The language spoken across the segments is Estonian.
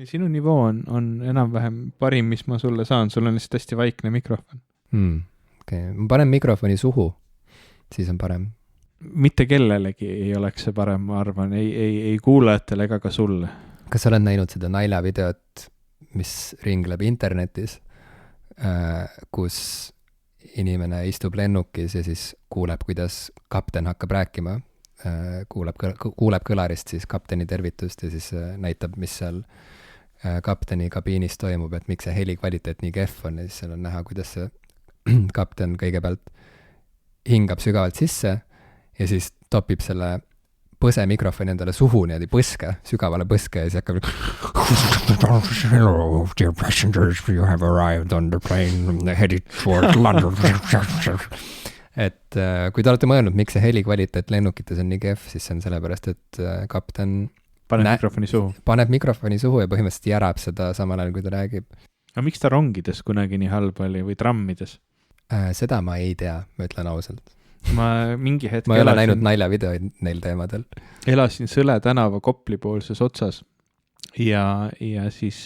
Sinu nivoo on enam-vähem parim, mis ma sulle saan. Sul on lihtsalt hästi vaikne mikrofon. Okay. Ma panen mikrofoni suhu, siis on parem. Mitte kellelegi ei oleks see parem, ma arvan, ei kuulajatele ega ka sulle. Kas sa oled näinud seda naljavideot, mis ringleb internetis, kus inimene istub lennukis ja siis kuuleb, kuidas kapten hakkab rääkima, kuuleb kõlarist siis kapteni tervitust ja siis näitab, mis seal kapteni kabiinis toimub, et miks see heli kvaliteet nii kehv on ja siis seal on näha, kuidas see kapten kõigepealt hingab sügavalt sisse ja siis topib selle põse mikrofoni endale suhu niimoodi põske, sügavale põske ja siis hakkab Hello, dear passengers, you have arrived on the plane headed towards London. Et kui te olete mõelnud, miks see heli kvaliteet lennukites on nii kehv, siis see on sellepärast, et kapten paneb mikrofoni suhu ja põhimõtteliselt järab seda samal ajal, kui ta räägib. Aga miks ta rongides kunagi nii halb oli või trammides? Seda ma ei tea, ma ütlen ausalt. Ma mingi hetk ei ole näinud naljavideoid neil teemadel. Elasin Sõle tänava Koplipoolses otsas ja siis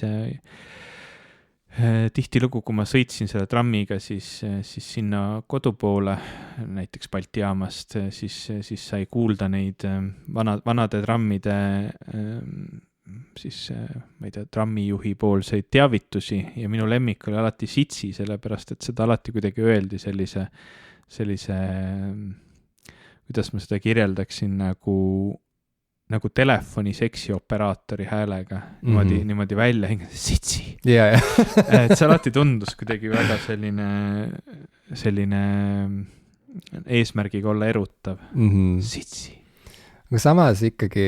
tihtilugu, kui ma sõitsin selle trammiga, siis sinna kodupoole, näiteks Balti jaamast, siis sai kuulda neid vanade trammide siis, ma ei tea, trammijuhi poolseid teavitusi ja minu lemmik oli alati Sitsi, sellepärast, et seda alati kuidagi öeldi sellise, kuidas ma seda kirjeldaksin, nagu telefoni seksioperaatori häälega, niimoodi välja hingada, Sitsi. Yeah. Et see alati tundus kuidagi väga selline eesmärgiga olla erutav. Sitsi. Aga samas ikkagi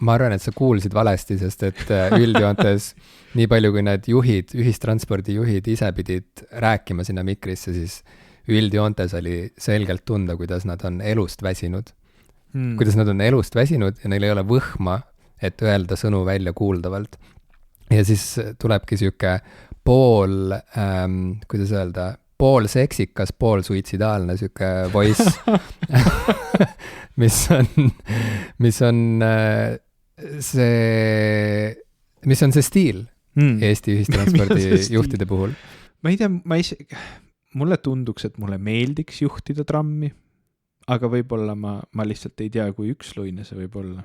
ma arvan, et sa kuulsid valesti, sest et üldjoontes nii palju, kui need juhid, ühistranspordijuhid ise pidid rääkima sinna mikrisse, siis üldjoontes oli selgelt tunda, kuidas nad on elust väsinud. Kuidas nad on elust väsinud ja neil ei ole võhma, et öelda sõnu välja kuuldavalt. Ja siis tulebki siuke kuidas öelda, pool seksikas, pool suitsidaalne siuke voice, mis on see stiil Eesti ühistranspordi juhtide puhul? Ma ei tea, mulle tunduks, et mulle meeldiks juhtida trammi, aga võib-olla ma lihtsalt ei tea, kui üksluine see võib olla.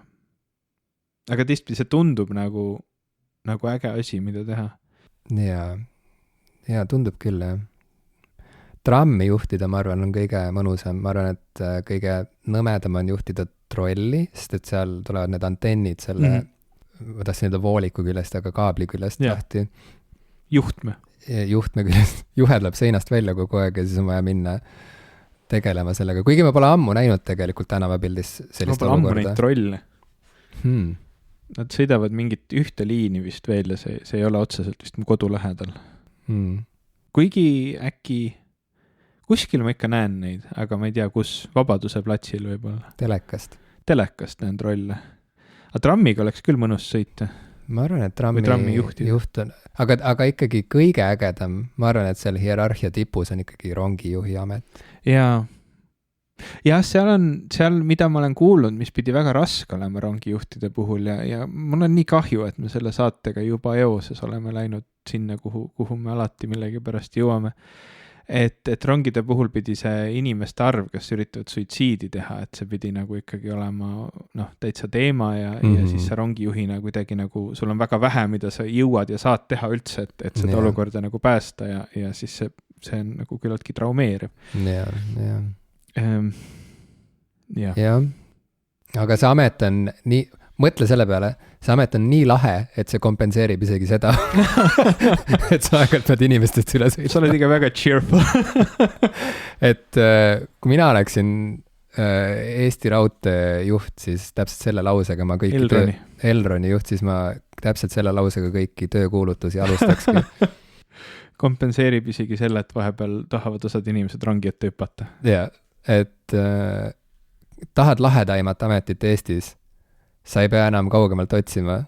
Aga teistpidi see tundub nagu äge asi, mida teha. Ja tundub küll, jah. Trammi juhtida, ma arvan, on kõige mõnusam. Ma arvan, et kõige nõmedam on juhtida trolli, sest et seal tulevad need antennid selle, ma tahtsin öelda vooliku küljest, aga kaabli küljest lahti. Juhtme küljest. Juhe tuleb seinast välja kogu aeg ja siis on vaja minna tegelema sellega. Kuigi ma pole ammu näinud tegelikult tänavapildis sellist olukorda. Ma pole ammu näinud trolle. Nad sõidavad mingit ühte liini vist veel ja see ei ole otseselt vist mu kodu lähedal. Kuigi äkki kuskil ma ikka näen neid, aga ma ei tea, kus Vabaduse platsil võib-olla. Telekast näen trolle. Aga trammiga oleks küll mõnus sõita. Ma arvan, et trammi juht on, aga ikkagi kõige ägedam, ma arvan, et seal hierarhia tipus on ikkagi rongijuhi amet. Ja seal, mida ma olen kuulnud, mis pidi väga raske olema rongijuhtide puhul ja mul on nii kahju, et me selle saatega juba eoses oleme läinud sinna, kuhu me alati millegi pärast jõuame. Et rongide puhul pidi see inimeste arv, kes üritavad suitsiidi teha, et see pidi nagu ikkagi olema täitsa teema ja siis sa rongijuhina kuidagi nagu, sul on väga vähe, mida sa jõuad ja saad teha üldse, et seda olukorda nagu päästa ja siis see on nagu küllaltki traumeeriv. Ja. Aga see amet on nii, mõtle selle peale, see amet on nii lahe, et see kompenseerib isegi seda, et sa aeg-ajalt pead inimestest üle sõitma. Sa oled ikka väga cheerful. Et kui mina oleksin Eesti Raudtee juht, siis täpselt selle lausega ma kõiki Elroni juht, siis ma täpselt selle lausega kõiki töökuulutusi alustakski. Kompenseerib isegi selle, et vahepeal tahavad osad inimesed rongi ette hüpata. Ja, et tahad lahedaimat ametit Eestis, sa ei pea enam kaugemalt otsima.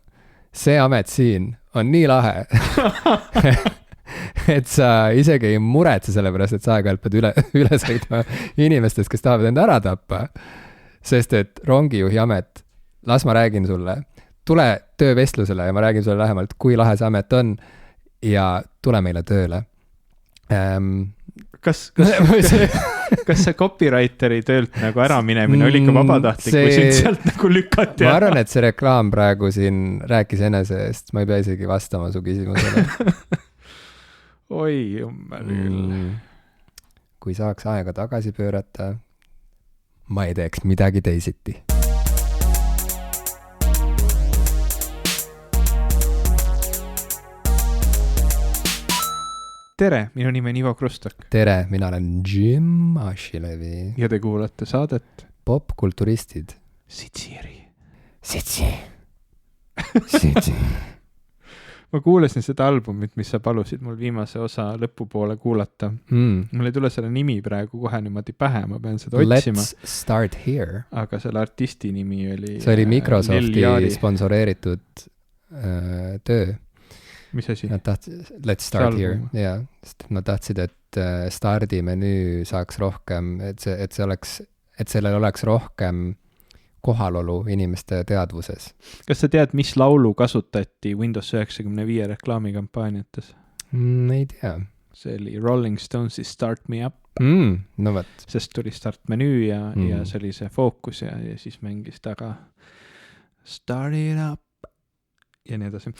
See amet siin on nii lahe, et sa isegi ei muretse selle pärast, et sa aeg-ajalt pead üle sõitma inimestest, kes tahavad enda ära tappa. Sest et rongijuhi amet, las ma räägin sulle, tule töövestlusele ja ma räägin sulle lähemalt, kui lahe see amet on ja tule meile tööle. Kas see copywriteri töölt nagu ära minemine oli ikka vabatahtlik või sind sealt nagu lükati? Ma arvan, et see reklaam praegu siin rääkis enese eest, ma ei pea isegi vastama su küsimusele. Oi, jummel küll. Kui saaks aega tagasi pöörata, ma ei teeks midagi teisiti. Tere, minu nimi on Ivo Krustok. Tere, mina olen Jim Ashilevi. Ja te kuulate saadet Popkulturistid. Sitsiri. Ma kuulasin seda albumit, mis sa palusid mul viimase osa lõpupoole kuulata. Mul ei tule selle nimi praegu kohe niimoodi pähe, ma pean seda otsima. Let's Start Here. Aga selle artisti nimi oli... See oli Microsofti sponsoreeritud töö. Mis asi? Let's Start Here, jah. Nad tahtsid, et stardimenüü saaks rohkem, et sellel oleks rohkem kohalolu inimeste teadvuses. Kas sa tead, mis laulu kasutati Windows 95 reklaamikampaaniates? Ei tea. See oli Rolling Stonesi Start Me Up. No võt. Sest tuli startmenüü ja see oli see fookus ja siis mängis taga Start It Up. Ja nii edasi.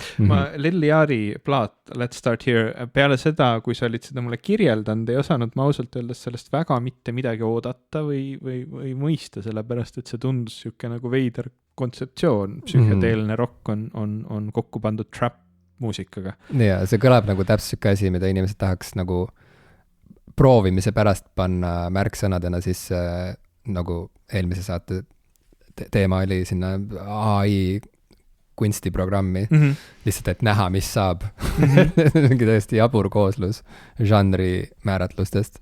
Lil Yachty plaat Let's Start Here, peale seda, kui sa olid seda mulle kirjeldanud, ei osanud ma ausalt öeldes sellest väga mitte midagi oodata või mõista, sellepärast, et see tundus siuke nagu veider kontseptsioon. Psühhedeelne rock on kokku pandud trap muusikaga. Ja, see kõlab nagu täpselt siuke asi, mida inimesed tahaks nagu proovimise pärast panna märksõnadena sisse, nagu eelmise saate teema oli sinna AI kunstiprogrammi, lihtsalt, et näha, mis saab. Mingi tõesti jabur kooslus žanri määratlustest.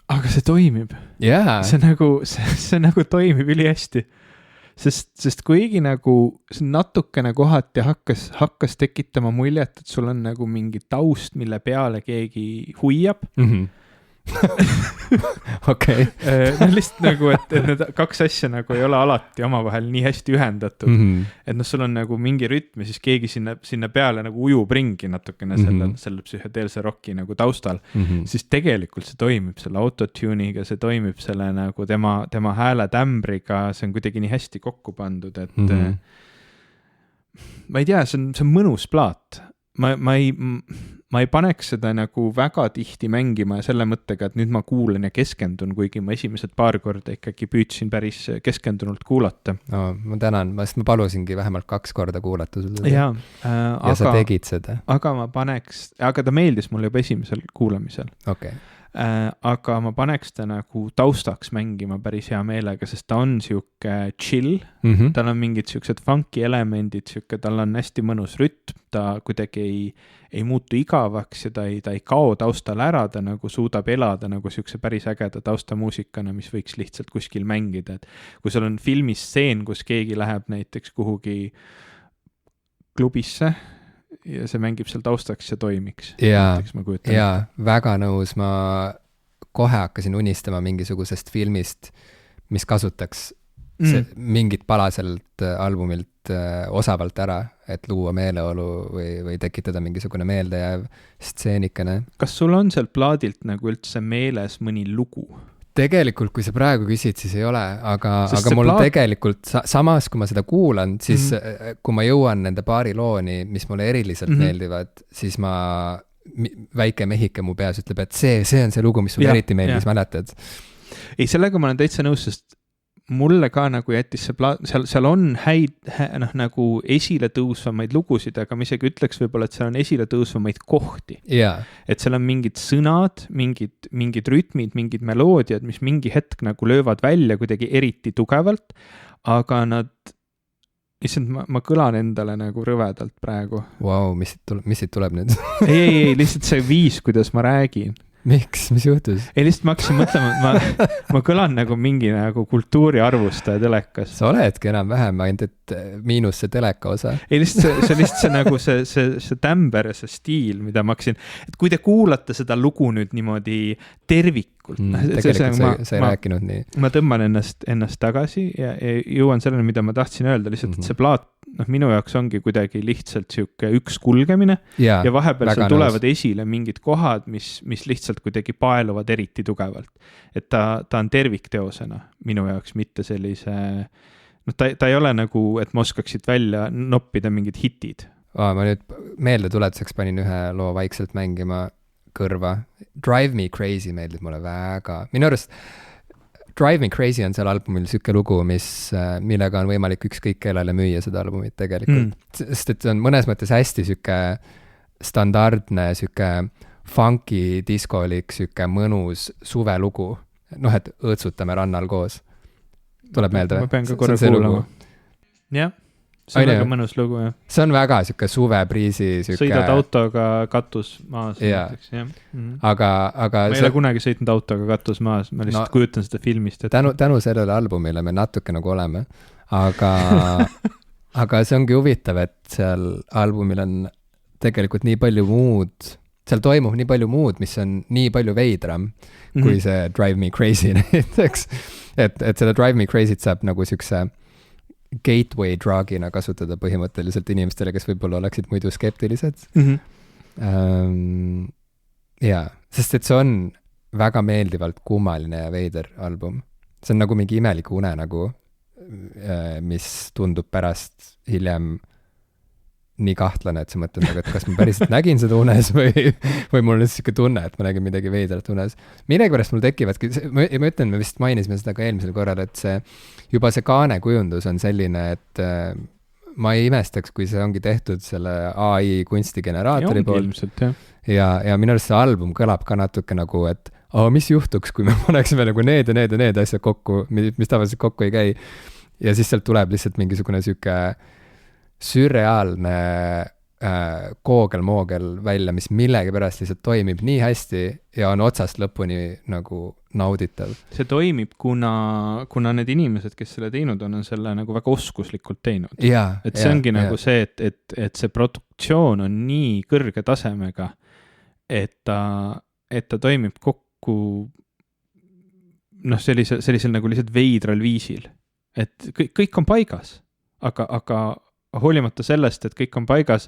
Aga see toimib. Yeah. See nagu toimib üli hästi. Sest kuigi nagu natukene kohati hakkas tekitama muljet, et sul on nagu mingi taust, mille peale keegi huiab. Okei. Lihtsalt nagu, et need kaks asja nagu ei ole alati omavahel nii hästi ühendatud. Et sul on nagu mingi rütm ja siis keegi sinna peale nagu ujub ringi natukene selle psühhedeelse rocki nagu taustal. Siis tegelikult see toimib selle autotune'iga, see toimib selle nagu tema hääle tämbriga, see on kuidagi nii hästi kokku pandud, et ma ei tea, see on mõnus plaat. Ma ei paneks seda nagu väga tihti mängima ja selle mõttega, et nüüd ma kuulen ja keskendun, kuigi ma esimesed paar korda ikkagi püüdsin päris keskendunult kuulata. Ma tänan, ma palusingi vähemalt 2 korda kuulata seda. Ja sa tegid seda. Aga ta meeldis mulle juba esimesel kuulamisel. Okay. Aga ma paneks ta nagu taustaks mängima päris hea meelega, sest ta on siuke chill, tal on mingid siuksed funky elemendid, tal on hästi mõnus rütm, ta kuidagi ei muutu igavaks ja ta ei kao taustal ära, ta nagu suudab elada nagu siukse päris ägeda taustamuusikana, mis võiks lihtsalt kuskil mängida, et kui sul on filmis stseen, kus keegi läheb näiteks kuhugi klubisse ja see mängib seal taustaks ja toimiks. Jaa, väga nõus. Ma kohe hakkasin unistama mingisugusest filmist, mis kasutaks mingit palaselt albumilt osavalt ära, et luua meeleolu või tekitada mingisugune meeldejääv stseenikene. Kas sul on seal plaadilt nagu üldse meeles mõni lugu? Tegelikult, kui sa praegu küsid, siis ei ole, aga mul tegelikult samas, kui ma seda kuulan, siis kui ma jõuan nende paari looni, mis mulle eriliselt meeldivad, siis väike mehike mu peas ütleb, et see on see lugu, mis mulle eriti meeldis, mäletad? Ei, sellega ma olen täitsa nõus, sest mulle ka nagu jättis see seal on häid nagu esile tõusvamaid lugusid, aga ma isegi ütleks võib-olla, et seal on esile tõusvamaid kohti. Et seal on mingid sõnad, mingid rütmid, mingid meloodiad, mis mingi hetk nagu löövad välja kuidagi eriti tugevalt, aga issand, ma kõlan endale nagu rõvedalt praegu. Wow, mis siit tuleb nüüd? ei, lihtsalt see viis, kuidas ma räägin. Miks? Mis juhtus? Ei, lihtsalt ma hakkasin mõtlema, ma kõlan nagu mingi nagu kultuuriarvustaja telekas. Sa oledki enam-vähem, ainult et miinus see teleka osa. Ei, lihtsalt see nagu see tämber ja see stiil, mida ma hakkasin, et kui te kuulate seda lugu nüüd niimoodi tervikuna, tegelikult. Tegelikult sa ei rääkinud nii. Ma tõmban ennast tagasi ja jõuan sellele, mida ma tahtsin öelda, lihtsalt, et see plaat, minu jaoks ongi kuidagi lihtsalt sihuke üks kulgemine ja vahepeal seal tulevad esile mingid kohad, mis lihtsalt kuidagi paeluvad eriti tugevalt. Et ta on tervikteosena minu jaoks, mitte sellise, ta ei ole nagu, et ma oskaksid välja noppida mingid hitid. Ma nüüd meeldetuletuseks panin ühe loo vaikselt mängima kõrva. Drive Me Crazy meeldib mulle väga. Minu arust Drive Me Crazy on seal albumil siuke lugu, millega on võimalik ükskõik kellele müüa seda albumit tegelikult. Sest et see on mõnes mõttes hästi siuke standardne, siuke funky, diskolik, siuke mõnus suvelugu. Et õõtsutame rannal koos. Tuleb meelde või? Ma pean ka korra kuulama. Jah. See on väga mõnus lugu, jah. See on väga siuke suvepriisi siuke... Sõidad autoga katus maas. Näiteks, jah. Aga ma ei ole kunagi sõitnud autoga katus maas, ma lihtsalt kujutan seda filmist. Tänu sellele albumile me natuke nagu oleme. Aga see ongi huvitav, et seal albumil on tegelikult nii palju muud, seal toimub nii palju muud, mis on nii palju veidram kui see Drive Me Crazy näiteks. Et seda Drive Me Crazy't saab nagu siukse gateway drugina kasutada põhimõtteliselt inimestele, kes võib-olla oleksid muidu skeptilised. Sest et see on väga meeldivalt kummaline ja veider album. See on nagu mingi imelik une nagu, mis tundub pärast hiljem nii kahtlane, et sa mõtled nagu, et kas ma päriselt nägin seda unes või mul on lihtsalt siuke tunne, et ma nägin midagi veidrat unes. Millegipärast mul tekivadki, ma ütlen, me vist mainisime seda ka eelmisel korral, et juba see kaanekujundus on selline, et ma ei imestaks, kui see ongi tehtud selle AI kunstigeneraatori poolt. Ja minu arust see album kõlab ka natuke nagu, et mis juhtuks, kui me paneksime nagu need ja need asjad kokku, mis tavaliselt kokku ei käi. Ja siis sealt tuleb lihtsalt mingisugune siuke sürreaalne koogel-moogel välja, mis millegi pärast lihtsalt toimib nii hästi ja on otsast lõpuni nagu nauditav. See toimib, kuna need inimesed, kes selle teinud on selle nagu väga oskuslikult teinud. Et see ongi nagu see, et see produktsioon on nii kõrge tasemega, et ta toimib kokku sellisel nagu lihtsalt veidral viisil. Et kõik on paigas, aga hoolimata sellest, et kõik on paigas,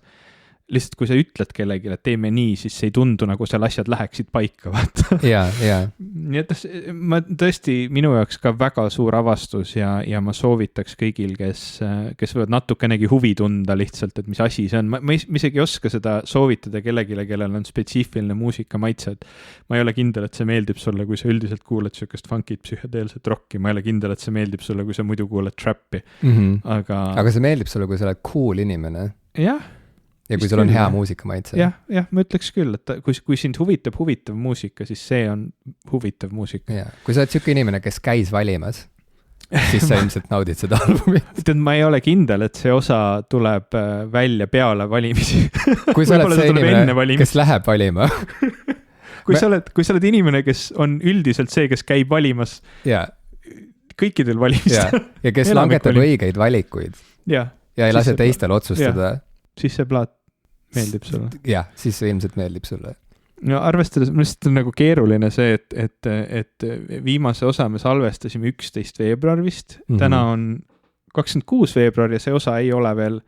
lihtsalt kui sa ütled kellelegi, et teeme nii, siis ei tundu nagu seal asjad läheksid paika, vaata. Nii et ma tõesti, minu jaoks ka väga suur avastus ja ma soovitaks kõigil, kes võivad natukenegi huvi tunda lihtsalt, et mis asi see on. Ma isegi ei oska seda soovitada kellegile, kellel on spetsiifiline muusikamaitsed. Ma ei ole kindel, et see meeldib sulle, kui sa üldiselt kuuled siukest funkit, psühhedeelset rocki. Ma ei ole kindel, et see meeldib sulle, kui sa muidu kuuled trappi. Aga see meeldib sulle, kui sa oled cool inimene. Jah. Ja kui sul on hea muusikamaitse. Jah, ma ütleks küll, et kui sind huvitab muusika, siis see on huvitav muusika. Kui sa oled siuke inimene, kes käis valimas, siis sa ilmselt naudid seda albumit. Ma ei ole kindel, et see osa tuleb välja peale valimisi. Kui sa oled see inimene, kes läheb valima. Kui sa oled inimene, kes on üldiselt see, kes käib valimas kõikidel valimistel. Ja kes langetab õigeid valikuid. Ja ei lase teistel otsustada. Siis see plaat meeldib sulle. Jah, siis see ilmselt meeldib sulle. No arvestades, mõnest on nagu keeruline see, et viimase osa me salvestasime 11 veebruar vist. Täna on 26 veebruar ja see osa ei ole veel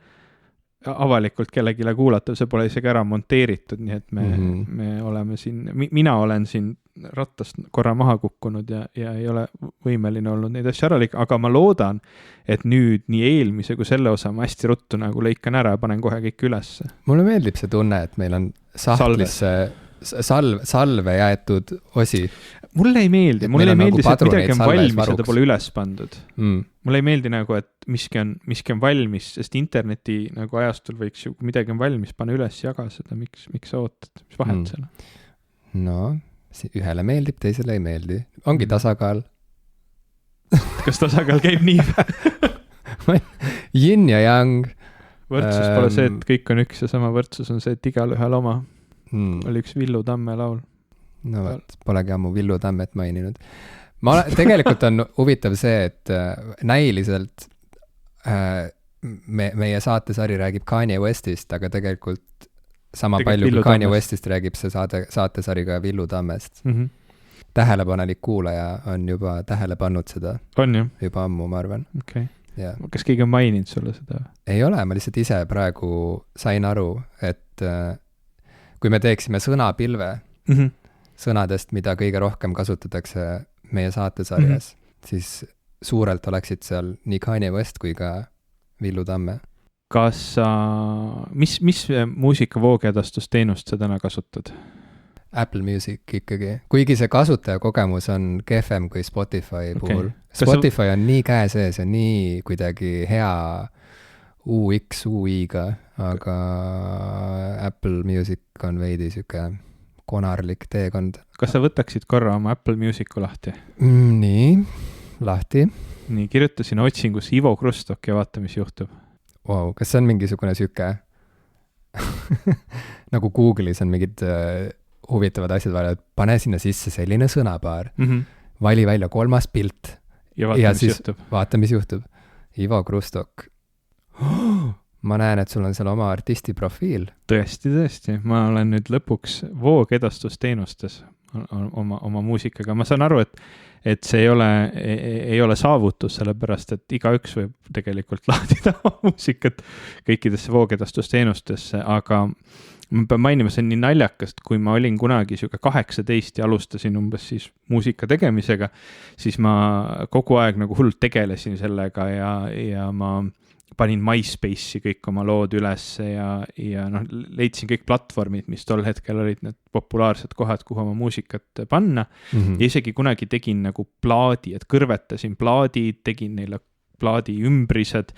avalikult kellegile kuulatav, see pole isegi ära monteeritud, nii et me oleme siin, mina olen siin rattast korra maha kukkunud ja ei ole võimeline olnud neid asju ära lõika, aga ma loodan, et nüüd nii eelmise kui selle osa ma hästi ruttu nagu lõikan ära ja panen kohe kõik ülesse. Mulle meeldib see tunne, et meil on sahtlisse salve jäetud osi. Mulle ei meeldi see, et midagi on valmis ja ta pole üles pandud. Mulle ei meeldi nagu, et miski on valmis, sest interneti nagu ajastul võiks ju, kui midagi on valmis, pane üles, jaga seda, miks sa ootad, mis vahet selle? No, ühele meeldib, teisele ei meeldi. Ongi tasakaal. Kas tasakaal käib nii? Yin ja yang. Võrdsus pole see, et kõik on üks ja sama, võrdsus on see, et igal ühel oma. Oli üks Villu Tamme laul. No võt, polegi ammu Villu Tammet maininud. Tegelikult on huvitav see, et näiliselt meie saatesari räägib Kanye Westist, aga tegelikult sama palju kui Kanye Westist räägib see saatesari ka Villu Tammest. tähelepanelik kuulaja on juba tähele pannud seda. On jah? Juba ammu, ma arvan. Okei. Kas keegi on maininud sulle seda? Ei ole, ma lihtsalt ise praegu sain aru, et kui me teeksime sõnapilve sõnadest, mida kõige rohkem kasutatakse meie saatesarjas, siis suurelt oleksid seal nii Kanye West kui ka Villu Tamme. Kas sa, mis muusikavoogedastusteenust sa täna kasutad? Apple Music ikkagi, kuigi see kasutajakogemus on kehvem kui Spotify puhul. Spotify on nii käe sees ja nii kuidagi hea UX, UI-ga, aga Apple Music on veidi siuke konarlik teekond. Kas sa võtaksid korra oma Apple Musicu lahti? Nii, lahti. Nii, kirjutasin otsingus Ivo Krustok ja vaata, mis juhtub. Wow, kas see on mingisugune siuke nagu Google'is on mingid huvitavad asjad vaja, et pane sinna sisse selline sõnapaar, vali välja 3. pilt ja siis vaata, mis juhtub. Ivo Krustok. Ma näen, et sul on seal oma artisti profiil. Tõesti. Ma olen nüüd lõpuks voogedastusteenustes oma muusikaga. Ma saan aru, et see ei ole saavutus, sellepärast, et igaüks võib tegelikult laadida oma muusikat kõikidesse voogedastusteenustesse, aga ma pean mainima, see on nii naljakast, kui ma olin kunagi 18 ja alustasin umbes siis muusika tegemisega, siis ma kogu aeg nagu hullult tegelesin sellega ja ma panin MySpace'i kõik oma lood üles ja leidsin kõik platvormid, mis tol hetkel olid need populaarsed kohad, kuhu oma muusikat panna. Ja isegi kunagi tegin nagu plaadi, et kõrvetasin plaadid, tegin neile plaadi ümbrised,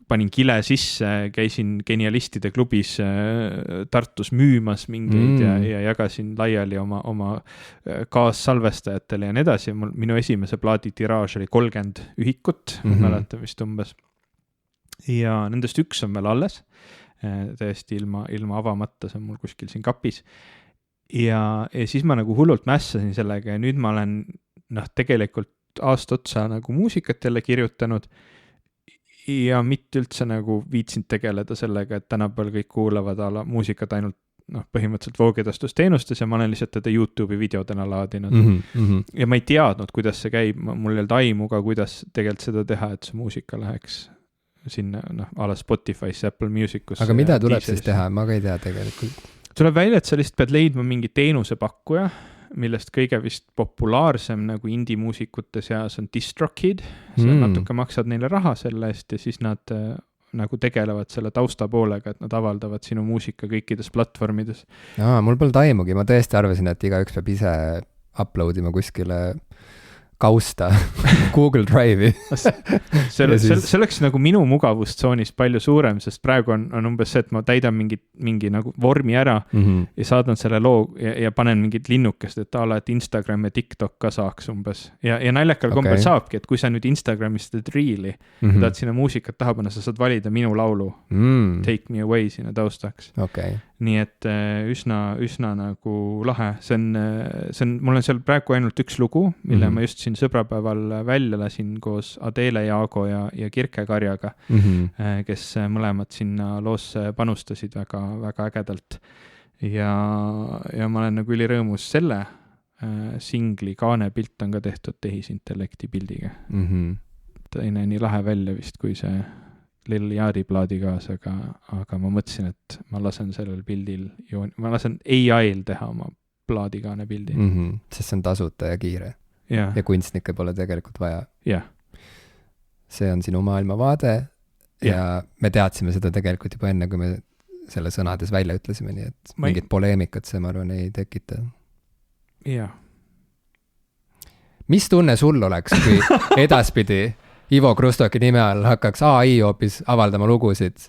panin kile sisse, käisin Genialistide klubis Tartus müümas mingeid ja jagasin laiali oma kaassalvestajatele ja nii edasi. Minu esimese plaadi tiraaž oli 30 ühikut, mäletan vist umbes. Ja nendest üks on veel alles, täiesti ilma avamata, see on mul kuskil siin kapis. Ja siis ma nagu hullult mässasin sellega ja nüüd ma olen tegelikult aasta otsa nagu muusikat jälle kirjutanud ja mitte üldse nagu viitsinud tegeleda sellega, et tänapäeval kõik kuulavad muusikat ainult põhimõtteliselt voogedastusteenustes ja ma olen lihtsalt teda YouTube'i videodena laadinud. Ja ma ei teadnud, kuidas see käib, mul ei olnud aimu ka, kuidas tegelikult seda teha, et see muusika läheks sinna ala Spotify'sse, Apple Musicusse. Aga mida tuleb siis teha? Ma ka ei tea tegelikult. Tuleb välja, et sa lihtsalt pead leidma mingi teenusepakkuja, millest kõige vist populaarsem nagu indie-muusikute seas on DistroKid. Sa natuke maksad neile raha selle eest ja siis nad nagu tegelevad selle tausta poolega, et nad avaldavad sinu muusika kõikides platvormides. Mul pole taimugi, ma tõesti arvasin, et igaüks peab ise uploadima kuskile kausta Google Drive'i. See oleks nagu minu mugavustsoonis palju suurem, sest praegu on umbes see, et ma täidan mingi nagu vormi ära ja saadan selle loo ja panen mingid linnukest, et et Instagram ja TikTok ka saaks umbes. Ja naljakal kombel saabki, et kui sa nüüd Instagramis teed reeli, tahad sinna muusikat taha panna, sa saad valida minu laulu Take Me Away sinna taustaks. Nii et üsna nagu lahe. See on, mul on seal praegu ainult üks lugu, mille ma just siin sõbrapäeval välja lasin koos Adele Jaago ja Kirke Karjaga, kes mõlemad sinna loosse panustasid väga, väga ägedalt. Ja ma olen nagu ülirõõmus selle singli kaanepilt on ka tehtud tehisintellekti pildiga. Ta ei näe nii lahe välja vist, kui see Lil Yachty plaadi kaas, aga ma mõtlesin, et ma lasen sellel pildil, ma lasen AI-l teha oma plaadikaane pildi. Sest see on tasuta ja kiire. Ja kunstnikke pole tegelikult vaja. Jah. See on sinu maailmavaade ja me teadsime seda tegelikult juba enne, kui me selle sõnades välja ütlesime, nii et mingit poleemikat see, ma arvan, ei tekita. Jah. Mis tunne sul oleks, kui edaspidi Ivo Krustoki nime all hakkaks AI hoopis avaldama lugusid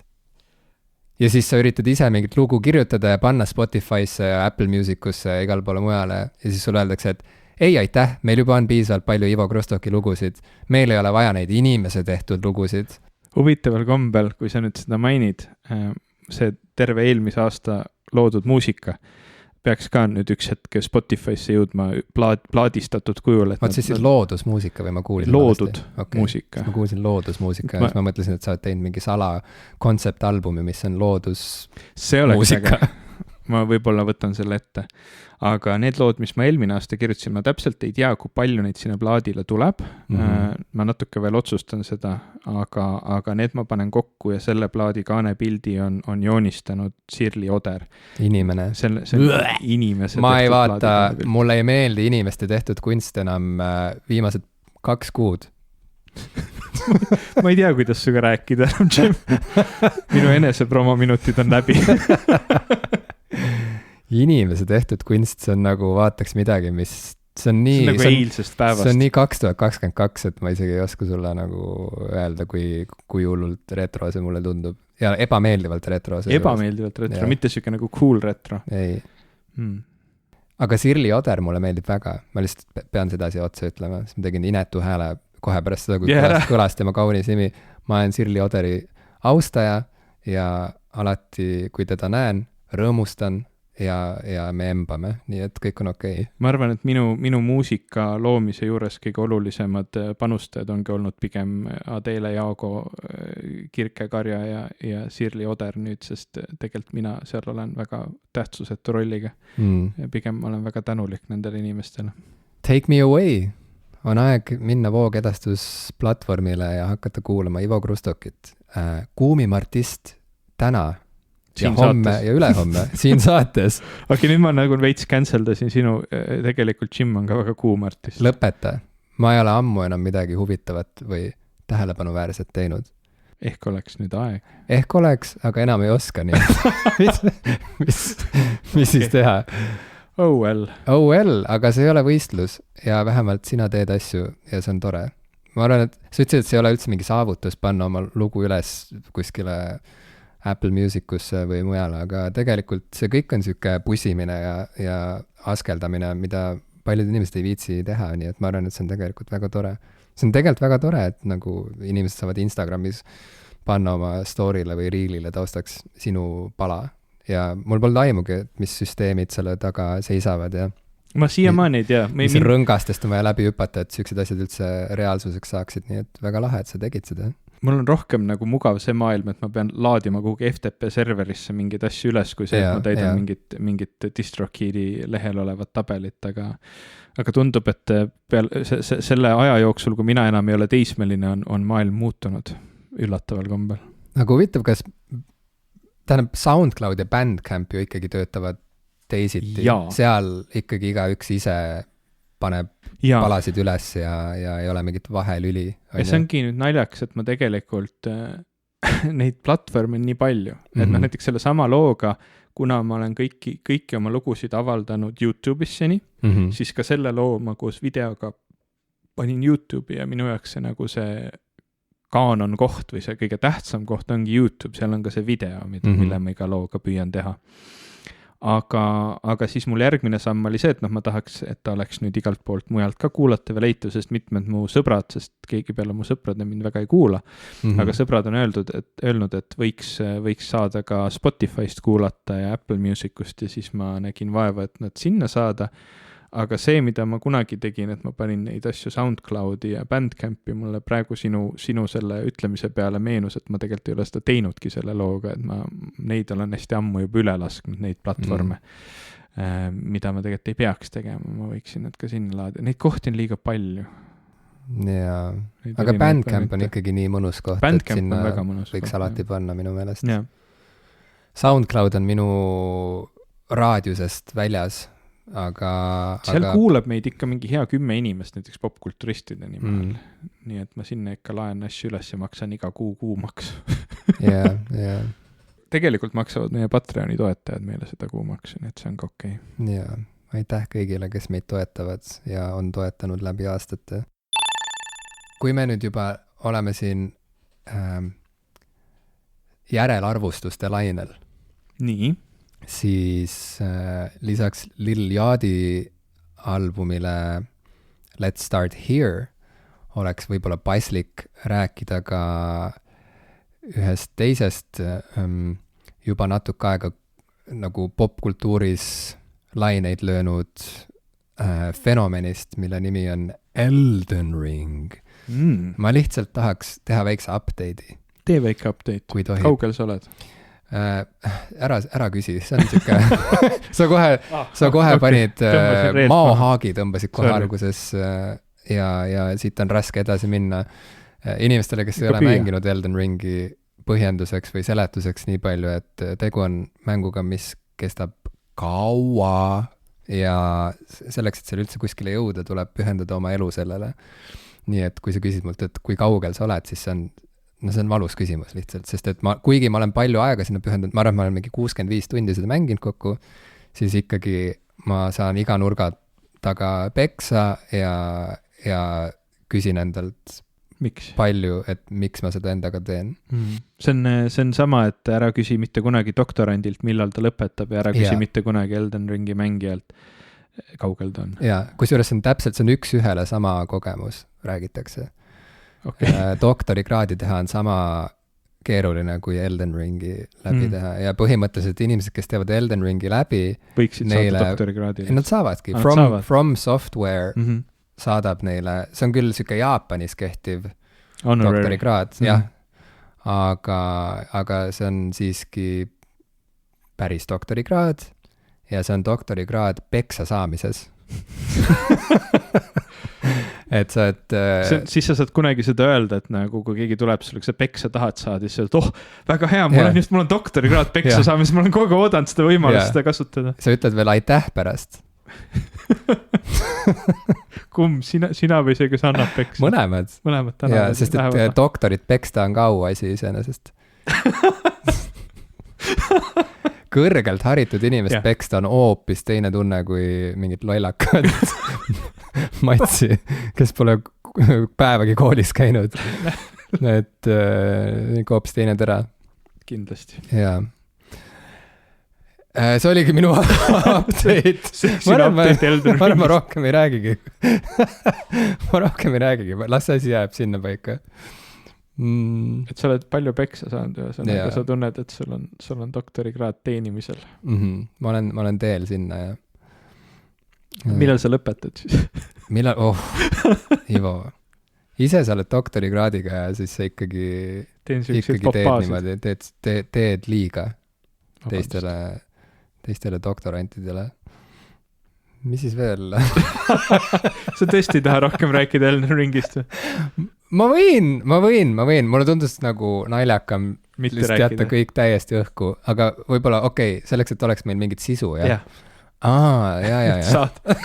ja siis sa üritad ise mingit lugu kirjutada ja panna Spotify'sse ja Apple Musicusse ja igal poole mujale ja siis sulle öeldakse, et ei aitäh, meil juba on piisavalt palju Ivo Krustoki lugusid, meil ei ole vaja neid inimese tehtud lugusid. Huvitaval kombel, kui sa nüüd seda mainid, see terve eelmise aasta loodud muusika peaks ka nüüd üks hetk Spotify'sse jõudma plaadistatud kujul. Ma siis loodusmuusika või ma kuulin? Loodud muusika. Ma kuulsin loodusmuusika ja siis ma mõtlesin, et sa oled teinud mingi sala kontseptalbumi, mis on loodusmuusika. ma võib-olla võtan selle ette. Aga need lood, mis ma eelmine aasta kirjutasin, ma täpselt ei tea, kui palju neid sinna plaadile tuleb. Ma natuke veel otsustan seda, aga need ma panen kokku ja selle plaadi kaanepildi on joonistanud Sirli Oder. Inimene. Inimese ma ei vaata, mulle ei meeldi inimeste tehtud kunst enam viimased 2 kuud. Ma ei tea, kuidas suga rääkida enam, Jim. Minu enese promominutid on läbi. Inimese tehtud kunst, see on nagu vaataks midagi, mis see on nii, nagu eilsest päevast. See on nii 2022, et ma isegi ei oska sulle nagu öelda, kui hullult retro see mulle tundub. Ja ebameeldivalt retro. Ebameeldivalt retro, mitte siuke nagu cool retro. Ei. Aga Sirli Oder mulle meeldib väga. Ma lihtsalt pean sedasi otsa ütlema. Ma tegin inetu hääle kohe pärast seda, kui kõlast tema kaunis nimi. Ma olen Sirli Oderi austaja ja alati, kui teda näen, rõõmustan ja me embame, nii et kõik on okei. Ma arvan, et minu muusika loomise juures kõige olulisemad panustajad ongi olnud pigem Adele Jaago, Kirke Karja ja Sirli Oder nüüd, sest tegelikult mina seal olen väga tähtsusetu rolliga. Ja pigem ma olen väga tänulik nendele inimestele. Take me away! On aeg minna voogedastusplatvormile ja hakata kuulama Ivo Krustokit. Kuumim artist täna ja homme saates. Ja ülehomme siin saates. Okei, nüüd ma nagu veits canceldasin sinu, tegelikult Jim on ka väga kuum artist. Lõpeta. Ma ei ole ammu enam midagi huvitavat või tähelepanuväärset teinud. Ehk oleks nüüd aeg. Ehk oleks, aga enam ei oska nii. mis siis teha? Oh well, aga see ei ole võistlus ja vähemalt sina teed asju ja see on tore. Ma arvan, et sa ütlesid, et see ei ole üldse mingi saavutus panna oma lugu üles kuskile Apple Musicusse või mujale, aga tegelikult see kõik on siuke pusimine ja askeldamine, mida paljud inimesed ei viitsi teha, nii et ma arvan, et see on tegelikult väga tore. See on tegelikult väga tore, et nagu inimesed saavad Instagramis panna oma story'le või reelile taustaks sinu pala. Ja mul polnud aimugi, mis süsteemid selle taga seisavad ja ma siiamaani ei tea. Mis rõngastest on vaja läbi hüpata, et sellised asjad üldse reaalsuseks saaksid, nii et väga lahe, et sa tegid seda. Mul on rohkem nagu mugav see maailm, et ma pean laadima kuhugi FTP serverisse mingeid asju üles, kui see, et ma täidan mingit DistroKidi lehel olevat tabelit, aga tundub, et selle aja jooksul, kui mina enam ei ole teismeline, on maailm muutunud üllataval kombel. Nagu huvitav, kas tähendab, SoundCloud ja Bandcamp ju ikkagi töötavad teisiti. Seal ikkagi igaüks ise paneb palasid üles ja ei ole mingit vahelüli. Ja see ongi nüüd naljaks, et ma tegelikult neid platvorme on nii palju. Et näiteks selle sama looga, kuna ma olen kõiki oma lugusid avaldanud YouTube'isseni, siis ka selle loo ma koos videoga panin YouTube'i ja minu jaoks see nagu see kaanon koht või see kõige tähtsam koht ongi YouTube, seal on ka see video, mille ma iga looga püüan teha. Aga siis mul järgmine samm oli see, et ma tahaks, et ta oleks nüüd igalt poolt mujalt ka kuulata või leitu, sest mitmed mu sõbrad, sest keegi peale mu sõprade mind väga ei kuula, aga sõbrad on öelnud, et võiks saada ka Spotify'st kuulata ja Apple Musicust ja siis ma nägin vaeva, et nad sinna saada. Aga see, mida ma kunagi tegin, et ma panin neid asju SoundCloudi ja Bandcampi, mulle praegu sinu selle ütlemise peale meenus, et ma tegelikult ei ole seda teinudki selle looga, et ma neid olen hästi ammu juba üle lasknud, neid platvorme, mida ma tegelikult ei peaks tegema, ma võiksin need ka sinna laada. Neid kohti on liiga palju. Jaa, aga Bandcamp on ikkagi nii mõnus koht, et sinna võiks alati panna minu meelest. SoundCloud on minu raadiusest väljas. Aga seal kuulab meid ikka mingi hea 10 inimest, näiteks popkulturistide nimel. Nii et ma sinna ikka laen asju üles ja maksan iga kuu maksu. Tegelikult maksavad meie Patreoni toetajad meile seda kuumaksu, nii et see on ka okei. Jaa, aitäh kõigile, kes meid toetavad ja on toetanud läbi aastate. Kui me nüüd juba oleme siin järelarvustuste lainel. Nii. Siis lisaks Lil Yachty albumile Let's Start Here oleks võib-olla paslik rääkida ka ühest teisest juba natuke aega nagu popkultuuris laineid löönud fenomenist, mille nimi on Elden Ring. Ma lihtsalt tahaks teha väikse update'i. Tee väike update. Kaugel sa oled? Ära küsi, see on siuke sa kohe panid maohaagi tõmbasid kohe alguses ja siit on raske edasi minna. Inimestele, kes ei ole mänginud Elden Ringi põhjenduseks või seletuseks nii palju, et tegu on mänguga, mis kestab kaua ja selleks, et seal üldse kuskile jõuda, tuleb pühendada oma elu sellele. Nii et kui sa küsid mult, et kui kaugel sa oled, siis see on valus küsimus lihtsalt, sest et kuigi ma olen palju aega sinna pühendanud, ma arvan, et ma olen mingi 65 tundi seda mänginud kokku, siis ikkagi ma saan iga nurga taga peksa ja küsin endalt palju, et miks ma seda endaga teen. See on sama, et ära küsi mitte kunagi doktorandilt, millal ta lõpetab ja ära küsi mitte kunagi Elden Ringi mängijalt, kaugel ta on. Jaa, kusjuures see on üks ühele sama kogemus, räägitakse. Doktorikraadi teha on sama keeruline kui Elden Ringi läbi teha ja põhimõtteliselt inimesed, kes teevad Elden Ringi läbi võiksid saada doktorikraadi. Nad saavadki. From Software saadab neile, see on küll siuke Jaapanis kehtiv doktorikraad, jah, aga see on siiski päris doktorikraad ja see on doktorikraad peksa saamises. Et sa, siis sa saad kunagi seda öelda, et nagu kui keegi tuleb sulle, kui sa peksa tahad saada, siis sa ütled, väga hea, mul on doktorikraad peksa saamises, ma olen kogu oodanud seda võimalust seda kasutada. Sa ütled veel aitäh pärast. Kumb, sina või see, kes annab peksa? Mõlemad annavad. Sest et doktorit peksta on ka auasi iseenesest. Kõrgelt haritud inimest peksta on hoopis teine tunne kui mingid lollakad matsi, kes pole päevagi koolis käinud. Et hoopis teine tera. Kindlasti. Jaa. See oligi minu update. Ma rohkem ei räägigi. Las see asi jääb sinna paika. Et sa oled palju peksa saanud ja sa tunned, et sul on doktorikraad teenimisel. Ma olen teel sinna ja millal sa lõpetad siis? Ivo, ise sa oled doktorikraadiga ja siis sa ikkagi teed niimoodi, teed liiga teistele doktorantidele. Mis siis veel? Sa tõesti ei taha rohkem rääkida Elden Ringist? Ma võin. Mulle tundus nagu naljakam lihtsalt jätta kõik täiesti õhku, aga võib-olla selleks, et oleks meil mingit sisu, jah? Ja.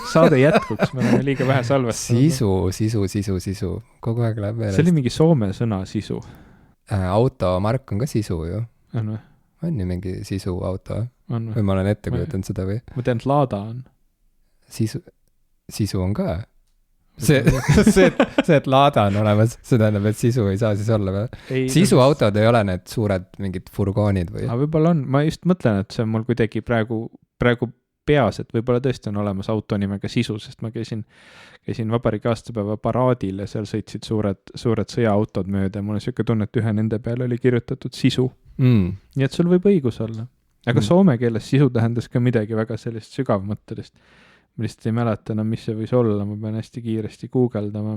Saade jätkuks, me oleme liiga vähe salvestanud. Sisu. Kogu aeg läheb meelest. See oli mingi soome sõna, sisu. Automark on ka sisu ju. On või? On ju mingi sisu auto. Või ma olen ette kujutanud seda või? Ma tean, et Lada on. Sisu on ka. See, et Lada on olemas, see tähendab, et sisu ei saa siis olla või? Sisuautod ei ole need suured mingid furgoonid või? Aga võib-olla on, ma just mõtlen, et see on mul kuidagi praegu peas, et võib-olla tõesti on olemas auto nimega sisu, sest ma käisin vabariigi aastapäeva paraadil ja seal sõitsid suured sõjaautod mööda ja mul on siuke tunne, et ühe nende peale oli kirjutatud sisu. Nii et sul võib õigus olla. Aga soome keeles sisu tähendas ka midagi väga sellist sügavmõttelist. Ma lihtsalt ei mäleta enam, mis see võis olla, ma pean hästi kiiresti guugeldama.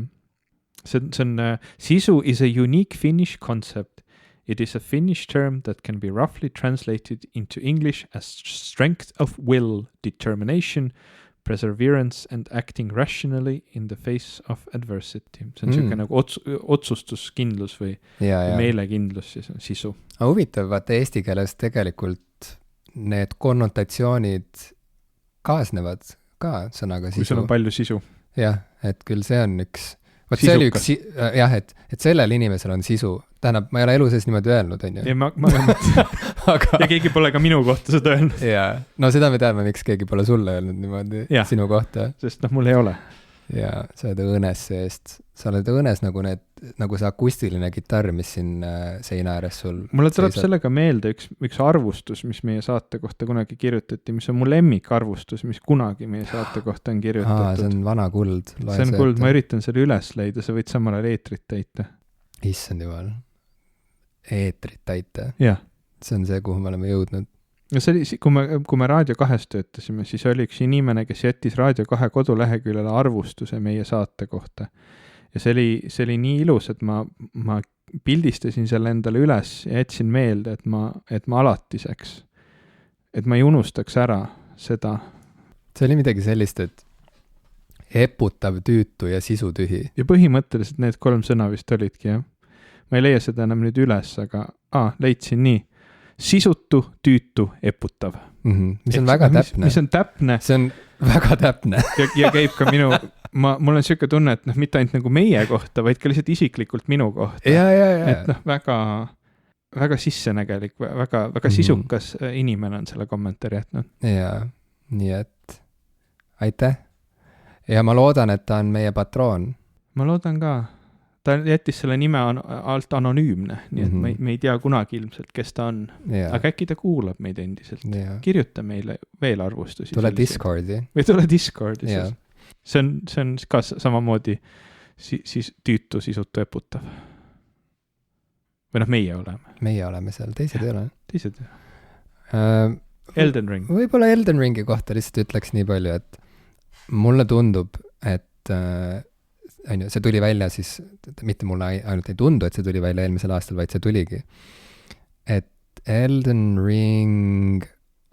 See on sisu is a unique Finnish concept. It is a Finnish term that can be roughly translated into English as strength of will, determination, perseverance and acting rationally in the face of adversity. See on siuke nagu otsustuskindlus või meelekindlus, siis on sisu. Huvitav, vaata eesti keeles tegelikult need konnotatsioonid kaasnevad ka sõnaga sisu. Kui sul on palju sisu. Jah, et küll see on üks... See oli üks, et sellel inimesel on sisu. Tähendab, ma ei ole elu sees niimoodi öelnud, on ju? Ja ma ja keegi pole ka minu kohta seda öelnud. Jaa, no seda me teame, miks keegi pole sulle öelnud niimoodi sinu kohta. Sest mul ei ole. Jaa, sa oled õõnes seest. Sa oled õõnes nagu see akustiline kitarr, mis siin seina ääres sul... Mulle tuleb sellega meelde üks arvustus, mis meie saate kohta kunagi kirjutati, mis on mu lemmikarvustus, mis kunagi meie saate kohta on kirjutatud. See on vana kuld. See on kuld, ma üritan selle üles leida, sa võid samal ajal eetrit täita. Issand jumal. Eetrit täita. Jah. See on see, kuhu me oleme jõudnud. Ja see oli, kui me Raadio 2 töötasime, siis oli üks inimene, kes jättis Raadio 2 koduleheküljele arvustuse meie saate kohta. ja see oli nii ilus, et ma pildistasin selle endale üles ja jätsin meelde, et ma alatiseks, et ma ei unustaks ära seda. See oli midagi sellist, et eputav, tüütu ja sisutühi. Ja põhimõtteliselt need 3 sõna vist olidki, jah. Ma ei leia seda enam nüüd üles, aga leidsin nii. Sisutu, tüütu, eputav. Mis on väga täpne. Mis on täpne. See on väga täpne. ja käib ka mul on siuke tunne, et mitte ainult nagu meie kohta, vaid ka lihtsalt isiklikult minu kohta. Ja. Et väga, väga sissenägelik, väga sisukas inimene on selle kommentaari jätnud. Ja, nii et aitäh. Ja ma loodan, et ta on meie patroon. Ma loodan ka. Ta jättis selle nime alt anonüümne, nii et me ei tea kunagi ilmselt, kes ta on. Aga äkki ta kuulab meid endiselt. Kirjuta meile veel arvustusi. Tule Discordi. Või tule Discordi. See on ka samamoodi tüütu, sisutu, eputav. Või meie oleme. Meie oleme seal, teised ei ole. Teised ei ole. Elden Ring. Võib-olla Elden Ringi kohta lihtsalt ütleks nii palju, et mulle tundub, et see tuli välja siis, mitte mulle ainult ei tundu, et see tuli välja eelmisel aastal, vaid see tuligi. Et Elden Ring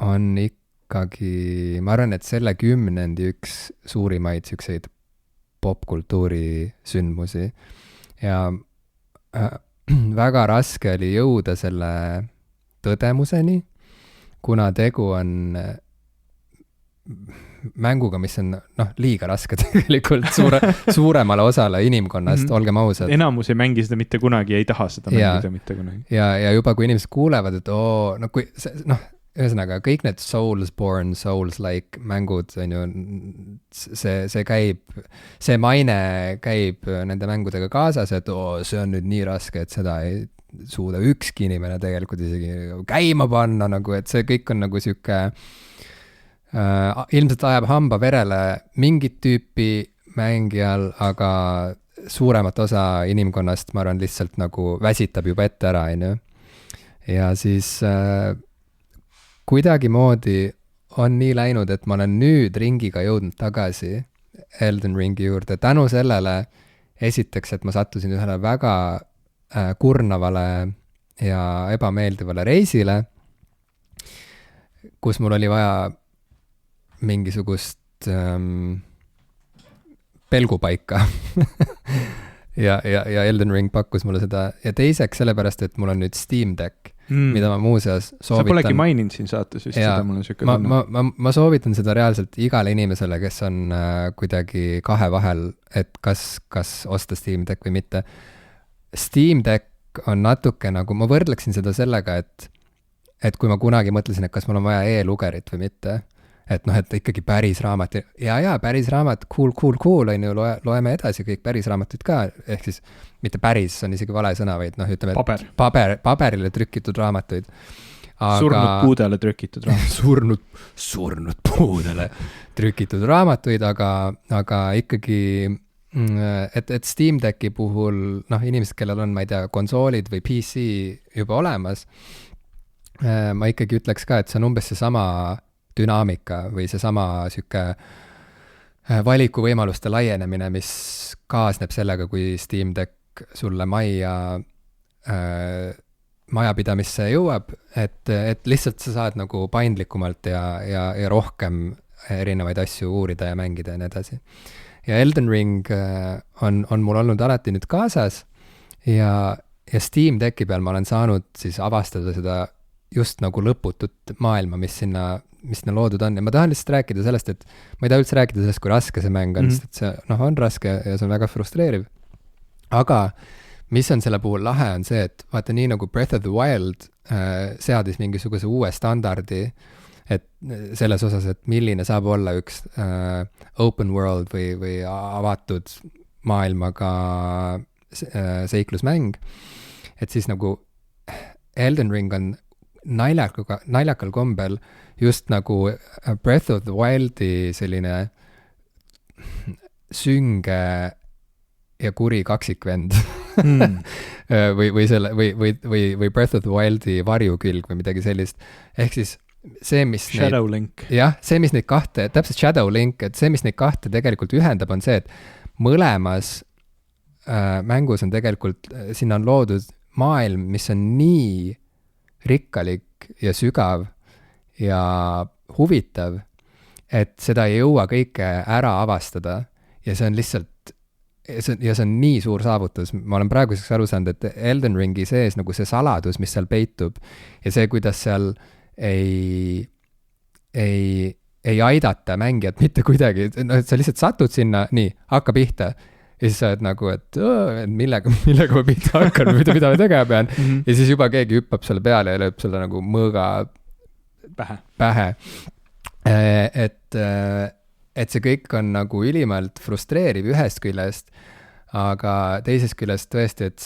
on ikkagi, ma arvan, et selle 10 üks suurimaid selliseid popkultuuri sündmusi. Ja väga raske oli jõuda selle tõdemuseni, kuna tegu on mänguga, mis on liiga raske tegelikult suuremale osale inimkonnast, olgem ausad. Enamus ei mängi seda mitte kunagi ja ei taha seda mängida mitte kunagi. Ja juba kui inimesed kuulevad, et ühesõnaga, kõik need Soulsborne, Souls-like mängud, on ju, see käib, see maine käib nende mängudega kaasas, et see on nüüd nii raske, et seda ei suuda ükski inimene tegelikult isegi käima panna, nagu, et see kõik on nagu siuke ilmselt ajab hamba verele mingit tüüpi mängijal, aga suuremat osa inimkonnast, ma arvan, lihtsalt nagu väsitab juba ette ära, on ju. Ja siis kuidagimoodi on nii läinud, et ma olen nüüd ringiga jõudnud tagasi Elden Ringi juurde. Tänu sellele esiteks, et ma sattusin ühele väga kurnavale ja ebameeldivale reisile, kus mul oli vaja mingisugust pelgupaika ja Elden Ring pakkus mulle seda. Ja teiseks sellepärast, et mul on nüüd Steam Deck, mida ma muuseas soovitan. Sa polegi maininud siin saates vist seda, mul on siuke tunne. Ma soovitan seda reaalselt igale inimesele, kes on kuidagi kahe vahel, et kas osta Steam Deck või mitte. Steam Deck on natuke nagu, ma võrdleksin seda sellega, et kui ma kunagi mõtlesin, et kas mul on vaja e-lugerit või mitte, et et ikkagi päris raamat, ja päris raamat, cool, on ju, loeme edasi kõik päris raamatuid ka, ehk siis mitte päris, on isegi vale sõna, vaid ütleme, paberile trükitud raamatuid. Aga, surnud puudele trükitud raamatuid. surnud puudele trükitud raamatuid, aga ikkagi, et Steam Decki puhul, inimesed, kellel on, ma ei tea, konsoolid või PC juba olemas, ma ikkagi ütleks ka, et see on umbes see sama dünaamika või see sama siuke valikuvõimaluste laienemine, mis kaasneb sellega, kui Steam Deck sulle majapidamisse jõuab, et lihtsalt sa saad nagu paindlikumalt ja rohkem erinevaid asju uurida ja mängida ja nii edasi. Ja Elden Ring on mul olnud alati nüüd kaasas ja Steam Decki peal ma olen saanud siis avastada seda just nagu lõputut maailma, mis sinna loodud on. Ja ma tahan lihtsalt rääkida sellest, et ma ei taha üldse rääkida sellest, kui raske see mäng on, sest see on raske ja see on väga frustreeriv. Aga mis on selle puhul lahe, on see, et vaata nii nagu Breath of the Wild seadis mingisuguse uue standardi, et selles osas, et milline saab olla üks open world või avatud maailmaga seiklusmäng, et siis nagu Elden Ring on naljakal kombel just nagu Breath of the Wildi selline sünge ja kuri kaksikvend või Breath of the Wildi varjukülg või midagi sellist. Ehk siis see, mis Shadow Link. Jah, see, mis neid kahte, täpselt Shadow Link, et see, mis neid kahte tegelikult ühendab, on see, et mõlemas mängus on tegelikult, sinna on loodud maailm, mis on nii rikkalik ja sügav ja huvitav, et seda ei jõua kõike ära avastada ja see on lihtsalt, see on nii suur saavutus. Ma olen praeguseks aru saanud, et Elden Ringi sees nagu see saladus, mis seal peitub ja see, kuidas seal ei aidata mängijat mitte kuidagi, no et sa lihtsalt satud sinna, nii, hakka pihta. Ja siis sa oled nagu, et millega ma pihta hakkan, mida ma tegema pean. Ja siis juba keegi hüppab selle peale ja lööb selle nagu mõõga pähe. Et see kõik on nagu ülimalt frustreeriv ühest küljest, aga teisest küljest tõesti, et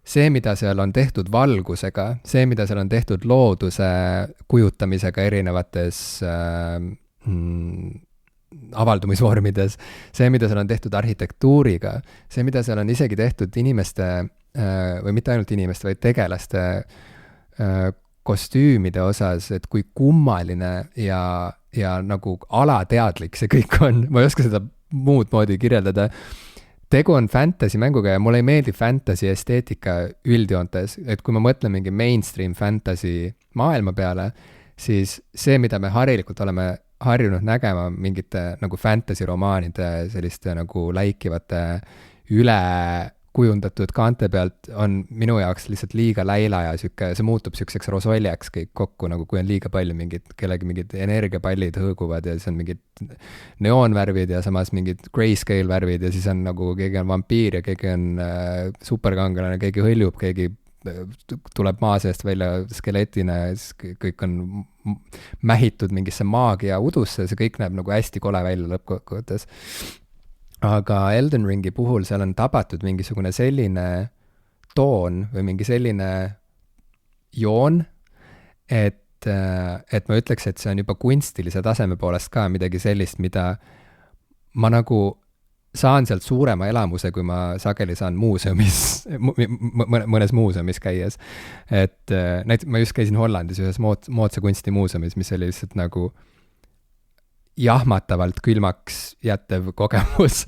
see, mida seal on tehtud valgusega, see, mida seal on tehtud looduse kujutamisega erinevates avaldumisvormides, see, mida seal on tehtud arhitektuuriga, see, mida seal on isegi tehtud inimeste, või mitte ainult inimeste, vaid tegelaste kostüümide osas, et kui kummaline ja nagu alateadlik see kõik on, ma ei oska seda muud moodi kirjeldada. Tegu on fantasy mänguga ja mulle ei meeldi fantasy esteetika üldjoontes, et kui ma mõtlen mingi mainstream fantasy maailma peale, siis see, mida me harilikult oleme harjunud nägema mingite nagu fantasy romaanide selliste nagu läikivate ülekujundatud kaante pealt, on minu jaoks lihtsalt liiga läila ja see muutub sükkseks rosoljaks kõik kokku, nagu kui on liiga palju kellegi mingid energiapallid hõõguvad ja siis on mingid neoonvärvid ja samas mingid grayscale värvid ja siis on nagu keegi on vampiir ja keegi on superkangelane, keegi hõljub, keegi tuleb maa seest välja skeletina ja siis kõik on mähitud mingisse maagia udusse, see kõik näeb nagu hästi kole välja lõppkokkuvõttes. Aga Elden Ringi puhul seal on tabatud mingisugune selline toon või mingi selline joon, et ma ütleks, et see on juba kunstilise taseme poolest ka midagi sellist, mida ma nagu saan sealt suurema elamuse, kui ma sageli saan muuseumis, mõnes muuseumis käies. Et näiteks ma just käisin Hollandis ühes moodsa kunstimuuseumis, mis oli lihtsalt nagu jahmatavalt külmaks jätev kogemus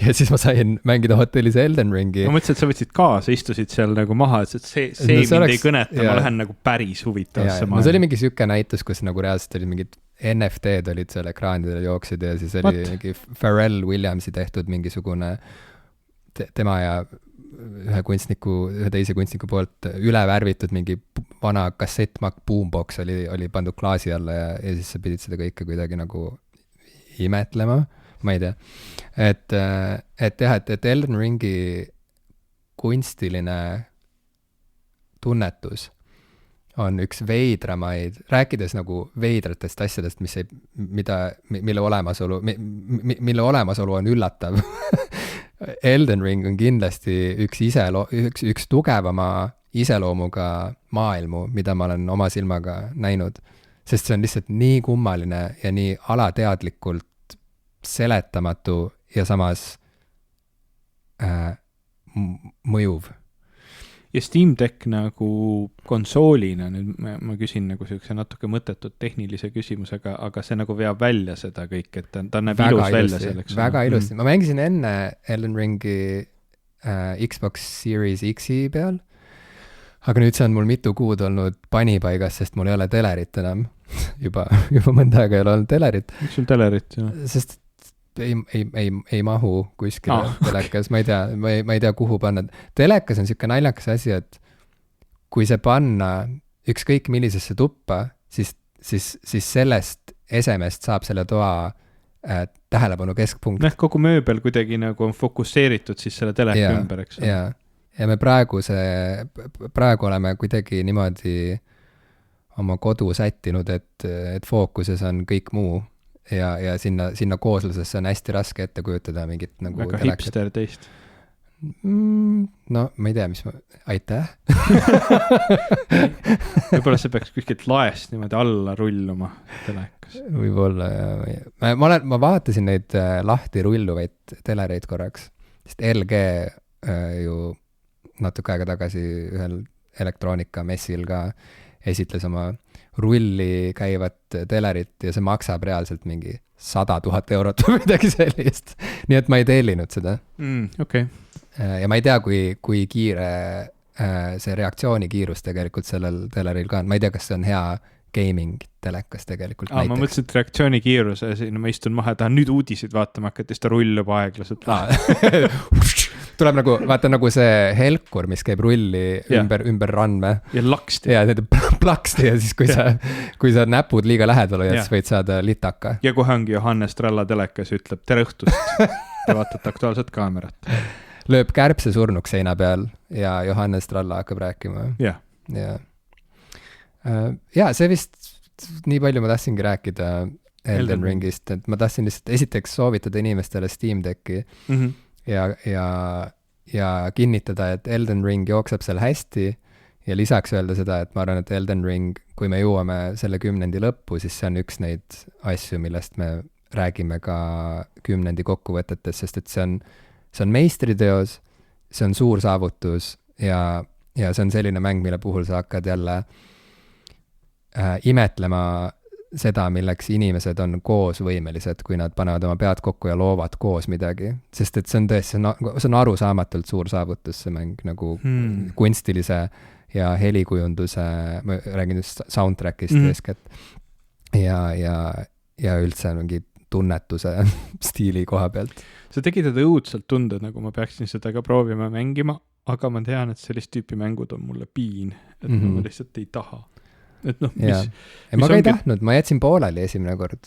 ja siis ma sain mängida hotellis Elden Ringi. Ma mõtlesin, et sa võtsid kaasa, istusid seal nagu maha, et see no, mind oleks, ei kõneta, ma lähen nagu päris huvitavasse maailma. No see oli mingi süke näitus, kus nagu reaalselt oli mingid NFT-d olid seal ekraanidel jooksid ja siis oli mingi Pharrell Williamsi tehtud mingisugune tema ja ühe teise kunstniku poolt ülevärvitud mingi vana kassettmakk boombox oli pandud klaasi alla ja siis sa pidid seda kõike kuidagi nagu imetlema, ma ei tea. Et jah, et Elden Ringi kunstiline tunnetus on üks veidramaid, rääkides nagu veidratest asjadest, mille olemasolu on üllatav. Elden Ring on kindlasti üks tugevama iseloomuga maailmu, mida ma olen oma silmaga näinud, sest see on lihtsalt nii kummaline ja nii alateadlikult seletamatu ja samas mõjuv. Ja Steam Deck nagu konsoolina, nüüd ma küsin nagu sellise natuke mõttetud tehnilise küsimusega, aga see nagu veab välja seda kõik, et ta näeb ilus välja selleks. Väga ilusti. Ma mängisin enne Elden Ringi Xbox Series X-i peal, aga nüüd see on mul mitu kuud olnud panipaigas, sest mul ei ole telerit enam. juba mõnda aega ei ole olnud telerit. Miks sul telerit? Sest ei mahu kuskile telekas, ma ei tea, kuhu panna. Telekas on siuke naljakas asi, et kui see panna ükskõik millisesse tuppa, siis sellest esemest saab selle toa tähelepanu keskpunkt. Kogu mööbel kuidagi nagu on fokusseeritud siis selle teleka ümber, eks? Ja me praegu oleme kuidagi niimoodi oma kodu sättinud, et fookuses on kõik muu. Ja sinna kooslusesse on hästi raske ette kujutada mingit nagu väga telekat. Hipster teist. No, ma ei tea, aitäh. Võib-olla see peaks kuskilt laest niimoodi alla rulluma telekas. Võib-olla, ma vaatasin neid lahti rulluvaid telereid korraks, sest LG ju natuke aega tagasi ühel elektroonika messil ka esitles oma rulli käivat telerit ja see maksab reaalselt mingi 100 000 eurot või midagi sellist. Nii et ma ei tellinud seda. Okay. Ja ma ei tea, kui kiire see reaktsioonikiirus tegelikult sellel teleril ka on. Ma ei tea, kas see on hea gaming telekas tegelikult näiteks. Ma mõtlesin, et reaktsioonikiirus, ma istun maha, tahan nüüd uudiseid vaatama hakata, siis ta rullub aeglaselt. Tuleb nagu, vaata nagu see helkur, mis käib rulli ümber randme. Ja laksti. Ja plaksti ja siis kui sa näpud liiga lähedal ja siis võid saada litaka. Ja kohe ongi Johannes Tralla telekas ütleb tere õhtust ja vaatate Aktuaalset kaamerat. Lööb kärbse surnuks seina peal ja Johannes Tralla hakkab rääkima. Ja. Ja see vist nii palju ma tahtsingi rääkida Elden Ringist, et ma tahtsin lihtsalt esiteks soovitada inimestele Steam Decki ja kinnitada, et Elden Ring jookseb seal hästi ja lisaks öelda seda, et ma arvan, et Elden Ring, kui me jõuame selle 10. lõppu, siis see on üks neid asju, millest me räägime ka 10. kokkuvõtetes, sest et see on meistriteos, see on suur saavutus ja see on selline mäng, mille puhul sa hakkad jälle imetlema seda, milleks inimesed on koos võimelised, kui nad panevad oma pead kokku ja loovad koos midagi. Sest et see on tõesti, see on arusaamatult suur saavutus, see mäng nagu kunstilise ja helikujunduse, ma räägin just soundtrackist eeskätt, ja üldse mingi tunnetuse stiili koha pealt. Sa tegid seda õudselt tunda, nagu ma peaksin seda ka proovima mängima, aga ma tean, et sellist tüüpi mängud on mulle piin, et ma lihtsalt ei taha. Et noh, ma ka ei tahtnud, ma jätsin pooleli esimene kord.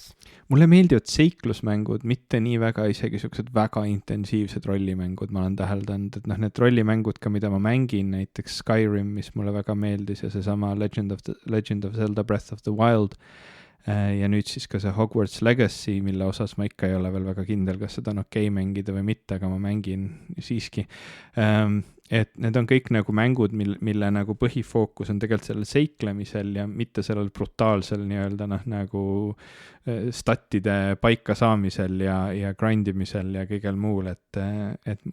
Mulle meeldivad seiklusmängud, mitte nii väga isegi sellised väga intensiivsed rollimängud, ma olen täheldanud, et need rollimängud ka, mida ma mängin, näiteks Skyrim, mis mulle väga meeldis ja seesama Legend of Zelda Breath of the Wild ja nüüd siis ka see Hogwarts Legacy, mille osas ma ikka ei ole veel väga kindel, kas seda on okei mängida või mitte, aga ma mängin siiski. Et need on kõik nagu mängud, mille nagu põhifookus on tegelikult sellel seiklemisel ja mitte sellel brutaalsel nii-öelda nagu statide paika saamisel ja grindimisel ja kõigel muul, et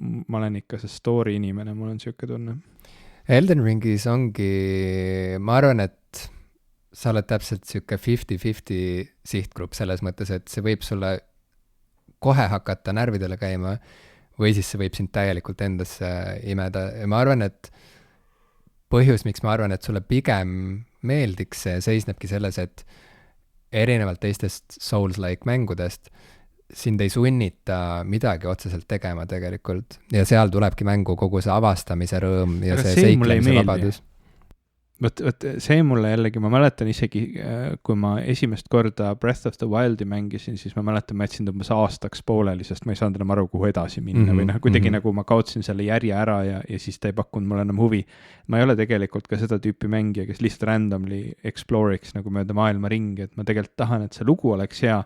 ma olen ikka see story inimene, mul on siuke tunne. Elden Ringis ongi, ma arvan, et sa oled täpselt siuke 50-50 sihtgrupp selles mõttes, et see võib sulle kohe hakata närvidele käima või siis see võib sind täielikult endasse imeda. Ja ma arvan, et põhjus, miks ma arvan, et sulle pigem meeldiks see seisnebki selles, et erinevalt teistest Souls-like mängudest sind ei sunnita midagi otseselt tegema tegelikult. Ja seal tulebki mängu kogu see avastamise rõõm ja see seiklemise vabadus. Võt see mulle jällegi, ma mäletan isegi, kui ma esimest korda Breath of the Wildi mängisin, siis ma mäletan, ma jätsin umbes aastaks pooleli, sest ma ei saanud enam aru, kuhu edasi minna või kuidagi nagu ma kaotsin selle järje ära ja siis ta ei pakkunud mulle enam huvi. Ma ei ole tegelikult ka seda tüüpi mängija, kes lihtsalt randomly exploriks nagu mööda maailma ringi, et ma tegelikult tahan, et see lugu oleks hea,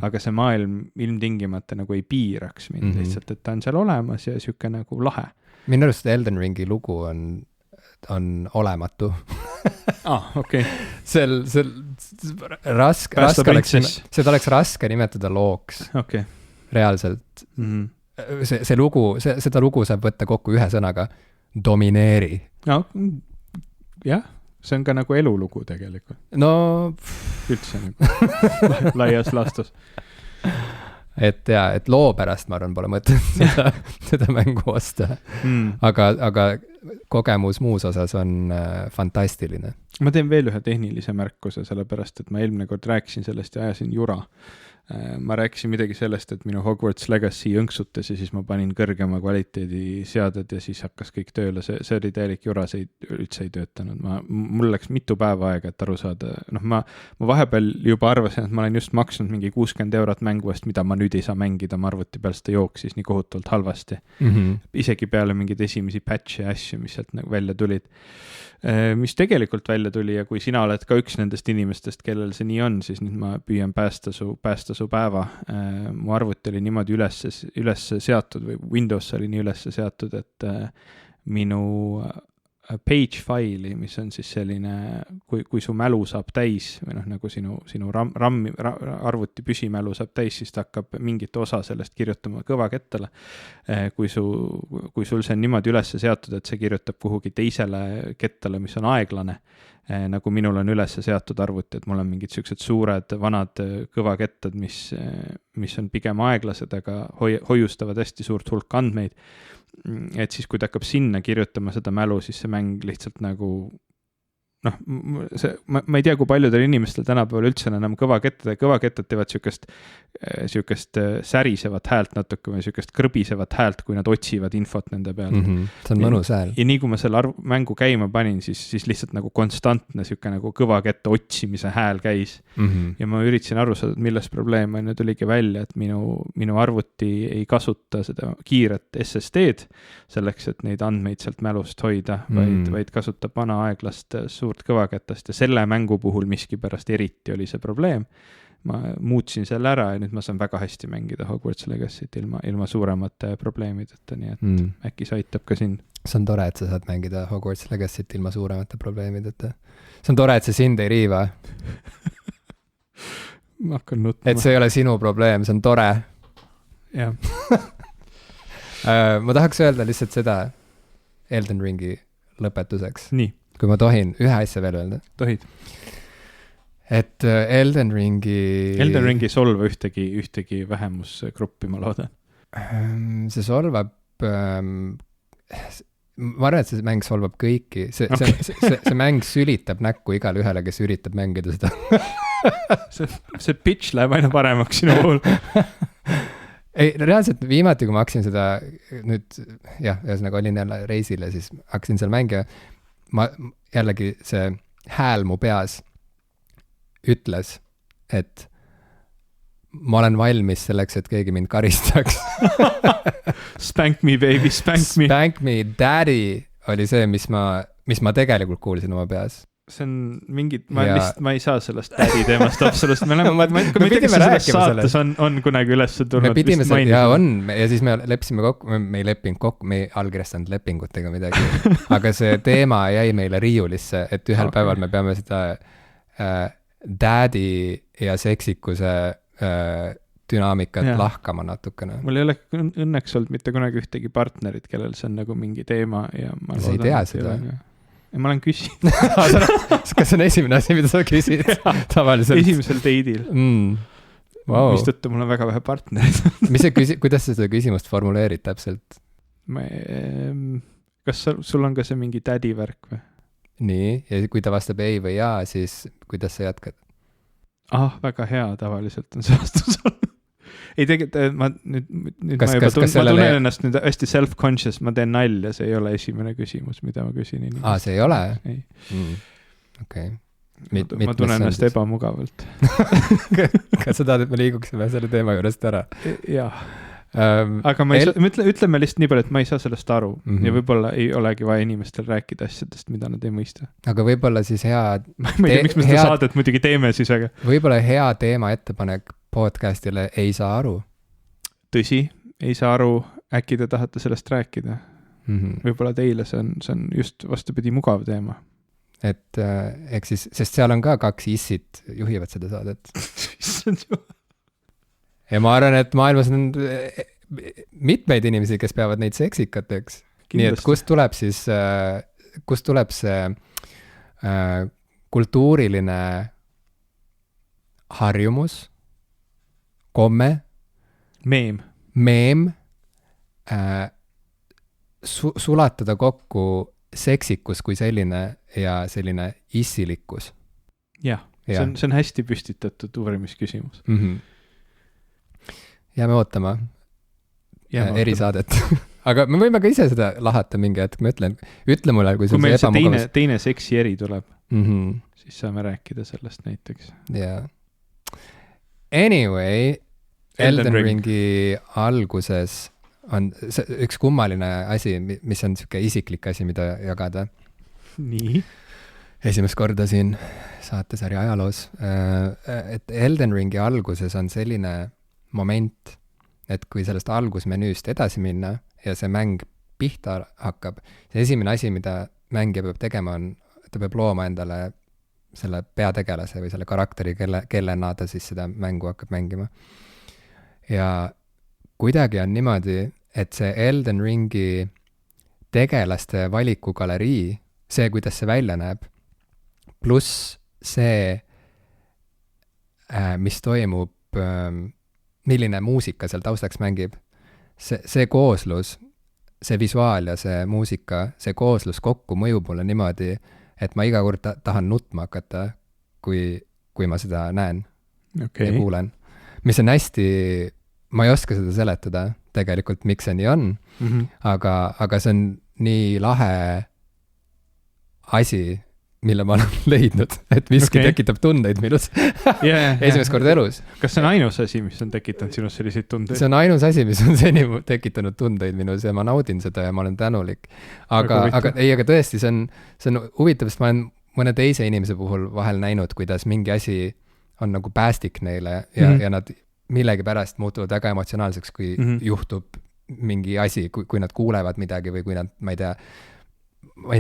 aga see maailm ilmtingimata nagu ei piiraks mind lihtsalt, et ta on seal olemas ja siuke nagu lahe. Minu arust Elden Ringi lugu on olematu. Okay. Seda oleks raske nimetada looks. Okay. Reaalselt. See lugu, seda lugu saab võtta kokku ühe sõnaga. Domineeri. Jah, see on ka nagu elulugu tegelikult. No üldse nagu laias laastus. Et loo pärast ma arvan pole mõtet seda mängu osta. Aga kogemus muus osas on fantastiline. Ma teen veel ühe tehnilise märkuse, sellepärast, et ma eelmine kord rääkisin sellest ja ajasin jura. Ma rääkisin midagi sellest, et minu Hogwarts Legacy jõnksutas ja siis ma panin kõrgema kvaliteedi seaded ja siis hakkas kõik tööle. See oli täielik jura, see üldse ei töötanud. Mul läks mitu päeva aega, et aru saada. Ma vahepeal juba arvasin, et ma olen just maksnud mingi 60 eurot mänguvast, mida ma nüüd ei saa mängida. Ma arvuti peal seda jooksis nii kohutavalt halvasti. Isegi peale mingeid esimesi patch'e ja asju, mis sealt nagu välja tulid. Mis tegelikult välja tuli ja kui sina oled ka üks nendest inimestest, kellel see nii on, siis nüüd ma püüan päästa su päeva. Mu arvuti oli niimoodi üles seatud või Windows oli nii üles seatud, et minu page file'i, mis on siis selline, kui su mälu saab täis või nagu sinu arvuti püsimälu saab täis, siis ta hakkab mingit osa sellest kirjutama kõvakettale. Kui sul see on niimoodi üles seatud, et see kirjutab kuhugi teisele kettale, mis on aeglane, nagu minul on üles seatud arvuti, et mul on mingid siuksed suured vanad kõvakettad, mis on pigem aeglased, aga hoiustavad hästi suurt hulka andmeid. Et siis, kui ta hakkab sinna kirjutama seda mälu, siis see mäng lihtsalt nagu ma ei tea, kui paljudel inimestel tänapäeval üldse on enam kõvakettad teevad siukest särisevat häält natuke või siukest krõbisevat häält, kui nad otsivad infot nende peal. See on mõnus hääl. Ja nii kui ma selle mängu käima panin, siis lihtsalt nagu konstantne siuke nagu kõvakette otsimise hääl käis. Ja ma üritasin aru saada, et milles probleem on, ja tuligi välja, et minu arvuti ei kasuta seda kiiret SSD-d selleks, et neid andmeid sealt mälust hoida, vaid kasutab vana aeglast suurt kõvakettast, ja selle mängu puhul miskipärast eriti oli see probleem. Ma muutsin selle ära ja nüüd ma saan väga hästi mängida Hogwarts Legacy't ilma suuremate probleemideta, nii et äkki see aitab ka sind. See on tore, et sa saad mängida Hogwarts Legacy't ilma suuremate probleemideta. See on tore, et see sind ei riiva. Ma hakkan nutma. Et see ei ole sinu probleem, see on tore. Jah. Ma tahaks öelda lihtsalt seda Elden Ringi lõpetuseks. Nii. Kui ma tohin ühe asja veel öelda. Tohid. Et Elden Ringi solva ühtegi vähemusgruppi, ma loodan. See solvab, ma arvan, et see mäng solvab kõiki. See mäng sülitab näkku igale ühele, kes üritab mängida seda. see pitch läheb aina paremaks sinu puhul. Ei, reaalselt viimati, kui ma hakkasin seda nüüd, ühesõnaga olin jälle reisil ja siis hakkasin seal mängima, ma jällegi see hääl mu peas ütles, et ma olen valmis selleks, et keegi mind karistaks. Spank me, baby, spank me. Spank me, daddy oli see, mis ma tegelikult kuulsin oma peas. See on mingid, ma ei saa sellest daddy teemast absoluutselt. Ma ei tea, kas selles saates on kunagi üles tulnud. Me pidime seda, ja siis me leppisime kokku, me ei leppinud kokku, me ei allkirjastanud lepingutega midagi. Aga see teema jäi meile riiulisse, et ühel päeval me peame seda daddy ja seksikuse dünaamikat lahkama natukene. Mul ei ole õnneks olnud mitte kunagi ühtegi partnerit, kellel see on nagu mingi teema ja ma sa ei tea seda. Ja ma olen küsinud. Kas see on esimene asi, mida sa küsid? Tavaliselt. Esimesel teidil. Wow. Mistõttu mul on väga vähe partnerid. Kuidas sa seda küsimust formuleerid täpselt? Kas sul on ka see mingi daddy värk või? Nii, ja kui ta vastab ei või jaa, siis kuidas sa jätkad? Väga hea, tavaliselt on see vastus olnud. Ei tegelikult, ma tunnen ennast nüüd hästi self-conscious, ma teen nalja, see ei ole esimene küsimus, mida ma küsin. See ei ole? Ei. Okei. Ma tunnen ennast ebamugavalt. Kas sa tahad, et me liiguksime selle teema juurest ära? Jah. Aga ütleme lihtsalt nii palju, et ma ei saa sellest aru ja võib-olla ei olegi vaja inimestel rääkida asjadest, mida nad ei mõista. Aga võib-olla siis hea... Ma ei tea, miks me seda saadet muidugi teeme siis, aga... Võib-olla hea teema ettepanek podcastile ei saa aru. Tõsi, ei saa aru, äkki te tahate sellest rääkida. Võib-olla teile see on just vastupidi mugav teema. Et eks siis, sest seal on ka 2 issit juhivad seda saadet. Ja ma arvan, et maailmas on mitmeid inimesi, kes peavad neid seksikateks. Nii et kust tuleb see kultuuriline harjumus, komme, meem sulatada kokku seksikus kui selline ja selline issilikkus. Jah, see on hästi püstitatud uurimisküsimus. Jääme ootama erisaadet. Aga me võime ka ise seda lahata mingi hetk, ma ütle mulle, kui meil see teine seksi eri tuleb, siis saame rääkida sellest näiteks. Anyway, Elden Ringi alguses on üks kummaline asi, mis on siuke isiklik asi, mida jagada. Nii? Esimest korda siin saatesarja ajaloos. Et Elden Ringi alguses on selline moment, et kui sellest algusmenüüst edasi minna ja see mäng pihta hakkab, see esimene asi, mida mängija peab tegema, on, ta peab looma endale selle peategelase või selle karakteri, kellena ta siis seda mängu hakkab mängima. Ja kuidagi on niimoodi, et see Elden Ringi tegelaste valikugalerii, see, kuidas see välja näeb, pluss see, mis toimub, milline muusika seal taustaks mängib, see kooslus, see visuaal ja see muusika, see kooslus kokku mõjub mulle niimoodi, et ma iga kord tahan nutma hakata, kui ma seda näen ja kuulen. Mis on hästi, ma ei oska seda seletada tegelikult, miks see nii on, aga see on nii lahe asi, mille ma olen leidnud, et miski tekitab tundeid minus esimest korda elus. Kas see on ainus asi, mis on tekitanud sinus selliseid tundeid? See on ainus asi, mis on seni tekitanud tundeid minus ja ma naudin seda ja ma olen tänulik. Aga tõesti, see on huvitav, sest ma olen mõne teise inimese puhul vahel näinud, kuidas mingi asi on nagu päästik neile ja nad millegi pärast muutuvad väga emotsionaalseks, kui juhtub mingi asi, kui nad kuulevad midagi või kui nad, ma ei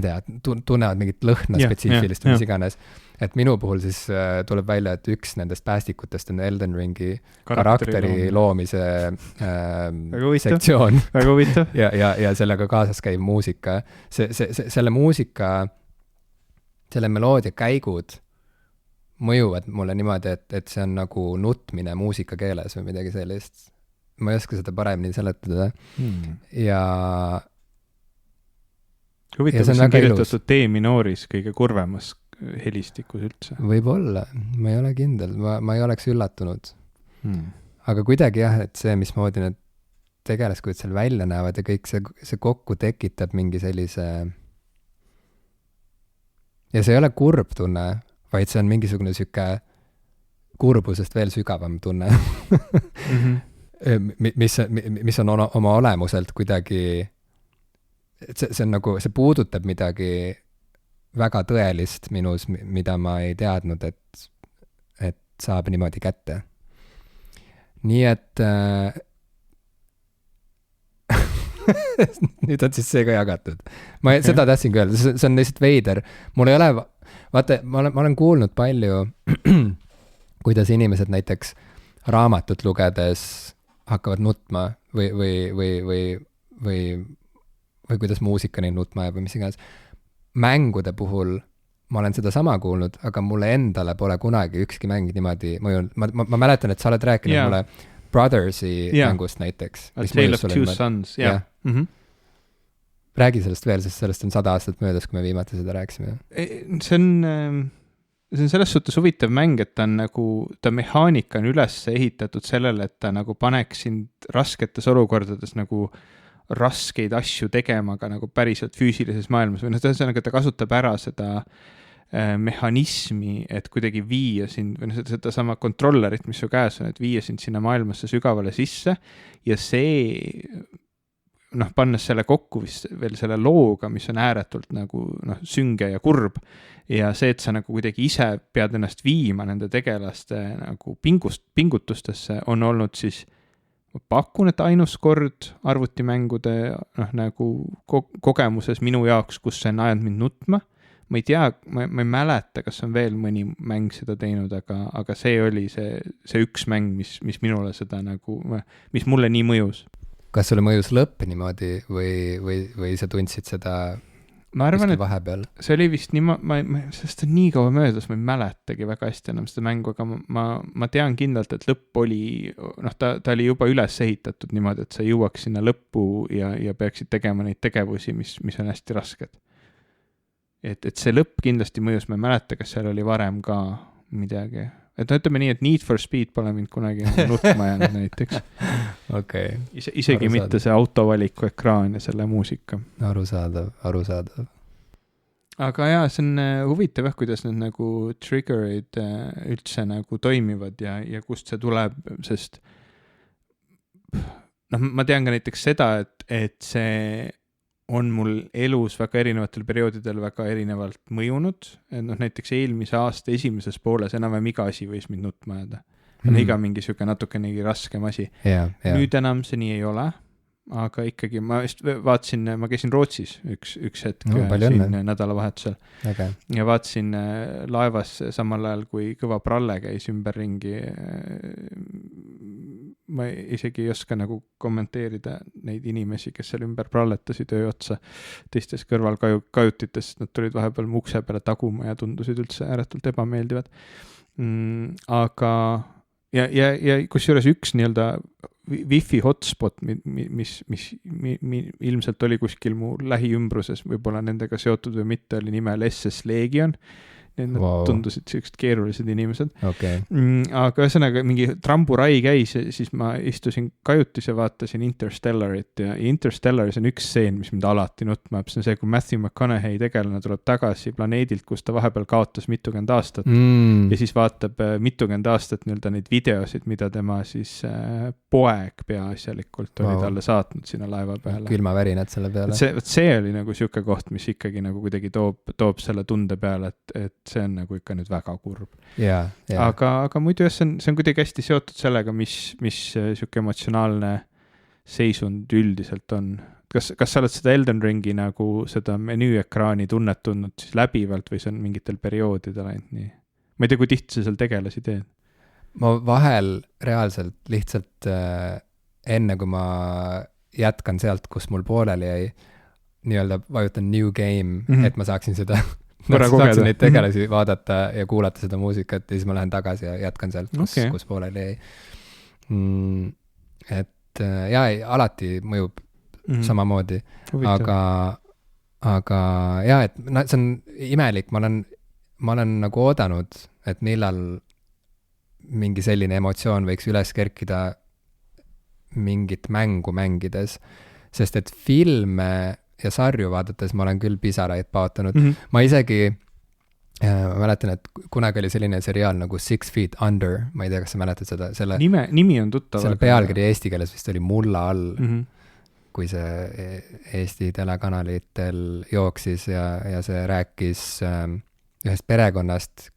tea, tunnevad mingit lõhna spetsiifilist või mis iganes. Et minu puhul siis tuleb välja, et üks nendest päästikutest on Elden Ringi karakteri loomise sektsioon. Väga huvitav. ja sellega kaasas käiv muusika. Selle muusika, selle meloodia käigud mõjuvad mulle niimoodi, et see on nagu nutmine muusika keeles või midagi sellist. Ma ei oska seda paremini seletada. Ja huvitav, see on kirjutatud D-minooris kõige kurvemas helistikus üldse. Võib-olla, ma ei ole kindel, ma ei oleks üllatunud. Aga kuidagi jah, et see, mismoodi need tegelaskud seal välja näevad ja kõik see kokku tekitab mingi sellise ja see ei ole kurb tunne, vaid see on mingisugune süke kurbusest veel sügavam tunne, mis on oma olemuselt kuidagi, see on nagu, see puudutab midagi väga tõelist minus, mida ma ei teadnud, et saab niimoodi kätte. Nii et nüüd on siis see ka jagatud. Seda tahtsin ka öelda, see on lihtsalt veider. Mul ei ole, vaata, ma olen kuulnud palju, kuidas inimesed näiteks raamatut lugedes hakkavad nutma või kuidas muusika neid nutma jääb või mis iganes. Mängude puhul ma olen seda sama kuulnud, aga mulle endale pole kunagi ükski mäng niimoodi mõjunud. Ma mäletan, et sa oled rääkinud mulle Brothersi mängust näiteks. A Tale of Two Sons, jah. Räägi sellest veel, sest sellest on 100 aastat möödas, kui me viimati seda rääkisime. See on selles suhtes huvitav mäng, et ta mehaanika on üles ehitatud sellele, et ta nagu paneks sind rasketes olukordades nagu raskeid asju tegema ka nagu päriselt füüsilises maailmas. Või ühesõnaga, ta kasutab ära seda mehhanismi, et kuidagi viia sind, või seda sama kontrollerit, mis su käes on, et viia sind sinna maailmasse sügavale sisse ja see, pannes selle kokku veel selle looga, mis on ääretult nagu sünge ja kurb ja see, et sa nagu kuidagi ise pead ennast viima nende tegelaste nagu pingutustesse, on olnud siis, ma pakun, et ainus kord arvutimängude nagu kogemuses minu jaoks, kus see on ajanud mind nutma. Ma ei tea, ma ei mäleta, kas on veel mõni mäng seda teinud, aga see oli see üks mäng, mis minule seda nagu, mis mulle nii mõjus. Kas sulle mõjus lõpp niimoodi või sa tundsid seda ma arvan, vahepeal? See oli vist nii, sest on nii kaua möödas, ma ei mäletagi väga hästi enam seda mängu, aga ma tean kindlalt, et lõpp oli, ta oli juba üles ehitatud niimoodi, et sa jõuaks sinna lõppu ja peaksid tegema neid tegevusi, mis on hästi rasked. Et see lõpp kindlasti mõjus, ma ei mäleta, kas seal oli varem ka midagi. Et ütleme nii, et Need for Speed pole mind kunagi nutma jäänud näiteks. Okay. Isegi mitte see autovaliku ekraan ja selle muusika. Arusaadav. Aga jaa, see on huvitav, kuidas need nagu triggerid üldse nagu toimivad ja kust see tuleb, sest ma tean ka näiteks seda, et see on mul elus väga erinevatel perioodidel väga erinevalt mõjunud. Näiteks eelmise aasta esimeses pooles enam iga asi võis mind nutma jääda. Iga mingi süke natukenegi raskem asi. Nüüd enam see nii ei ole, aga ikkagi ma vaatasin, ma käisin Rootsis üks hetk siin nädalavahetusel ja vaatasin laevas samal ajal, kui Kõva Pralle käis ümberringi ma isegi ei oska nagu kommenteerida neid inimesi, kes seal ümber pralletasid öö otsa teistes kõrvalkajutites, nad tulid vahepeal mu ukse peale taguma ja tundusid üldse ääretult ebameeldivad. Aga ja kusjuures üks nii-öelda wifi hotspot, mis ilmselt oli kuskil mu lähiümbruses, võib-olla nendega seotud või mitte, oli nimel SS Legion. Nad tundusid sellised keerulised inimesed. Okay. Aga ühesõnaga mingi tramburai käis, siis ma istusin kajutis ja vaatasin Interstellarit ja Interstellaris on üks stseen, mis mind alati nutma, see on see, kui Matthew McConaughey tegelane tuleb tagasi planeedilt, kus ta vahepeal kaotas mitukümmend aastat ja siis vaatab mitukümmend aastat nii-öelda neid videosid, mida tema siis poeg peaasjalikult oli talle saatnud sinna laeva peale. Külmavärinad selle peale. See oli nagu siuke koht, mis ikkagi nagu kuidagi toob selle tunde peale, et see on nagu ikka nüüd väga kurb. Yeah. Aga muidu see on kuidagi hästi seotud sellega, mis siuke emotsionaalne seisund üldiselt on. Kas sa oled seda Elden Ringi nagu seda menüüekraani tunnet tundnud siis läbivalt või see on mingitel perioodidel ainult nii? Ma ei tea, kui tihti sa seal tegelasi teed? Ma vahel reaalselt lihtsalt enne, kui ma jätkan sealt, kus mul pooleli jäi, nii-öelda vajutan new game, et ma saaksin seda saaksin neid tegelasi vaadata ja kuulata seda muusikat ja siis ma lähen tagasi ja jätkan sealt, kus pooleli jäi. Et alati mõjub samamoodi, aga et see on imelik, ma olen nagu oodanud, et millal mingi selline emotsioon võiks üles kerkida mingit mängu mängides, sest et filme ja sarju vaadates ma olen küll pisaraid paotanud. Ma isegi mäletan, et kunagi oli selline seriaal nagu 6 Feet Under, ma ei tea, kas sa mäletad seda, selle nimi on tuttav. Selle pealkiri eesti keeles vist oli Mulla all, kui see Eesti telekanalitel jooksis ja see rääkis ühest perekonnast,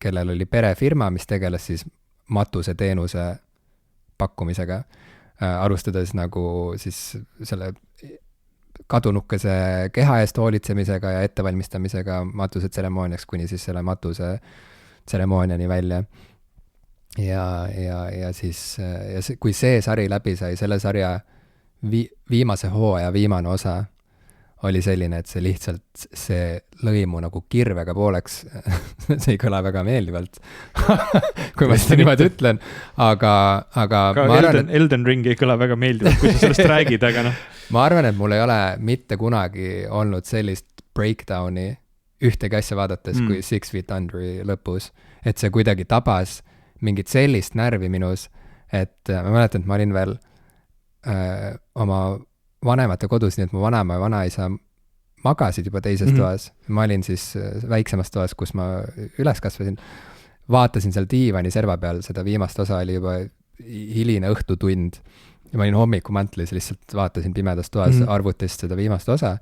kellel oli perefirma, mis tegeles siis matuseteenuse pakkumisega, alustades nagu siis selle kadunukese keha eest hoolitsemisega ja ettevalmistamisega matusetseremooniaks kuni siis selle matusetseremooniani välja. Ja siis, kui see sari läbi sai, selle sarja viimase hooaja viimane osa oli selline, et see lihtsalt, see lõi mu nagu kirvega pooleks. See ei kõla väga meeldivalt, kui ma seda niimoodi ütlen, aga ma arvan, Elden Ring ei kõla väga meeldivalt, kui sa sellest räägid, aga noh. Ma arvan, et mul ei ole mitte kunagi olnud sellist breakdowni ühtegi asja vaadates kui 6 Feet Underi lõpus, et see kuidagi tabas mingit sellist närvi minus, et ma mäletan, et ma olin veel oma vanemate kodus, nii et mu vanaema ja vanaisa magasid juba teises toas. Ma olin siis väiksemas toas, kus ma üles kasvasin. Vaatasin seal diivani serva peal, seda viimast osa oli juba hiline õhtutund. Ja ma olin hommikumantlis, lihtsalt vaatasin pimedas toas arvutist seda viimast osa.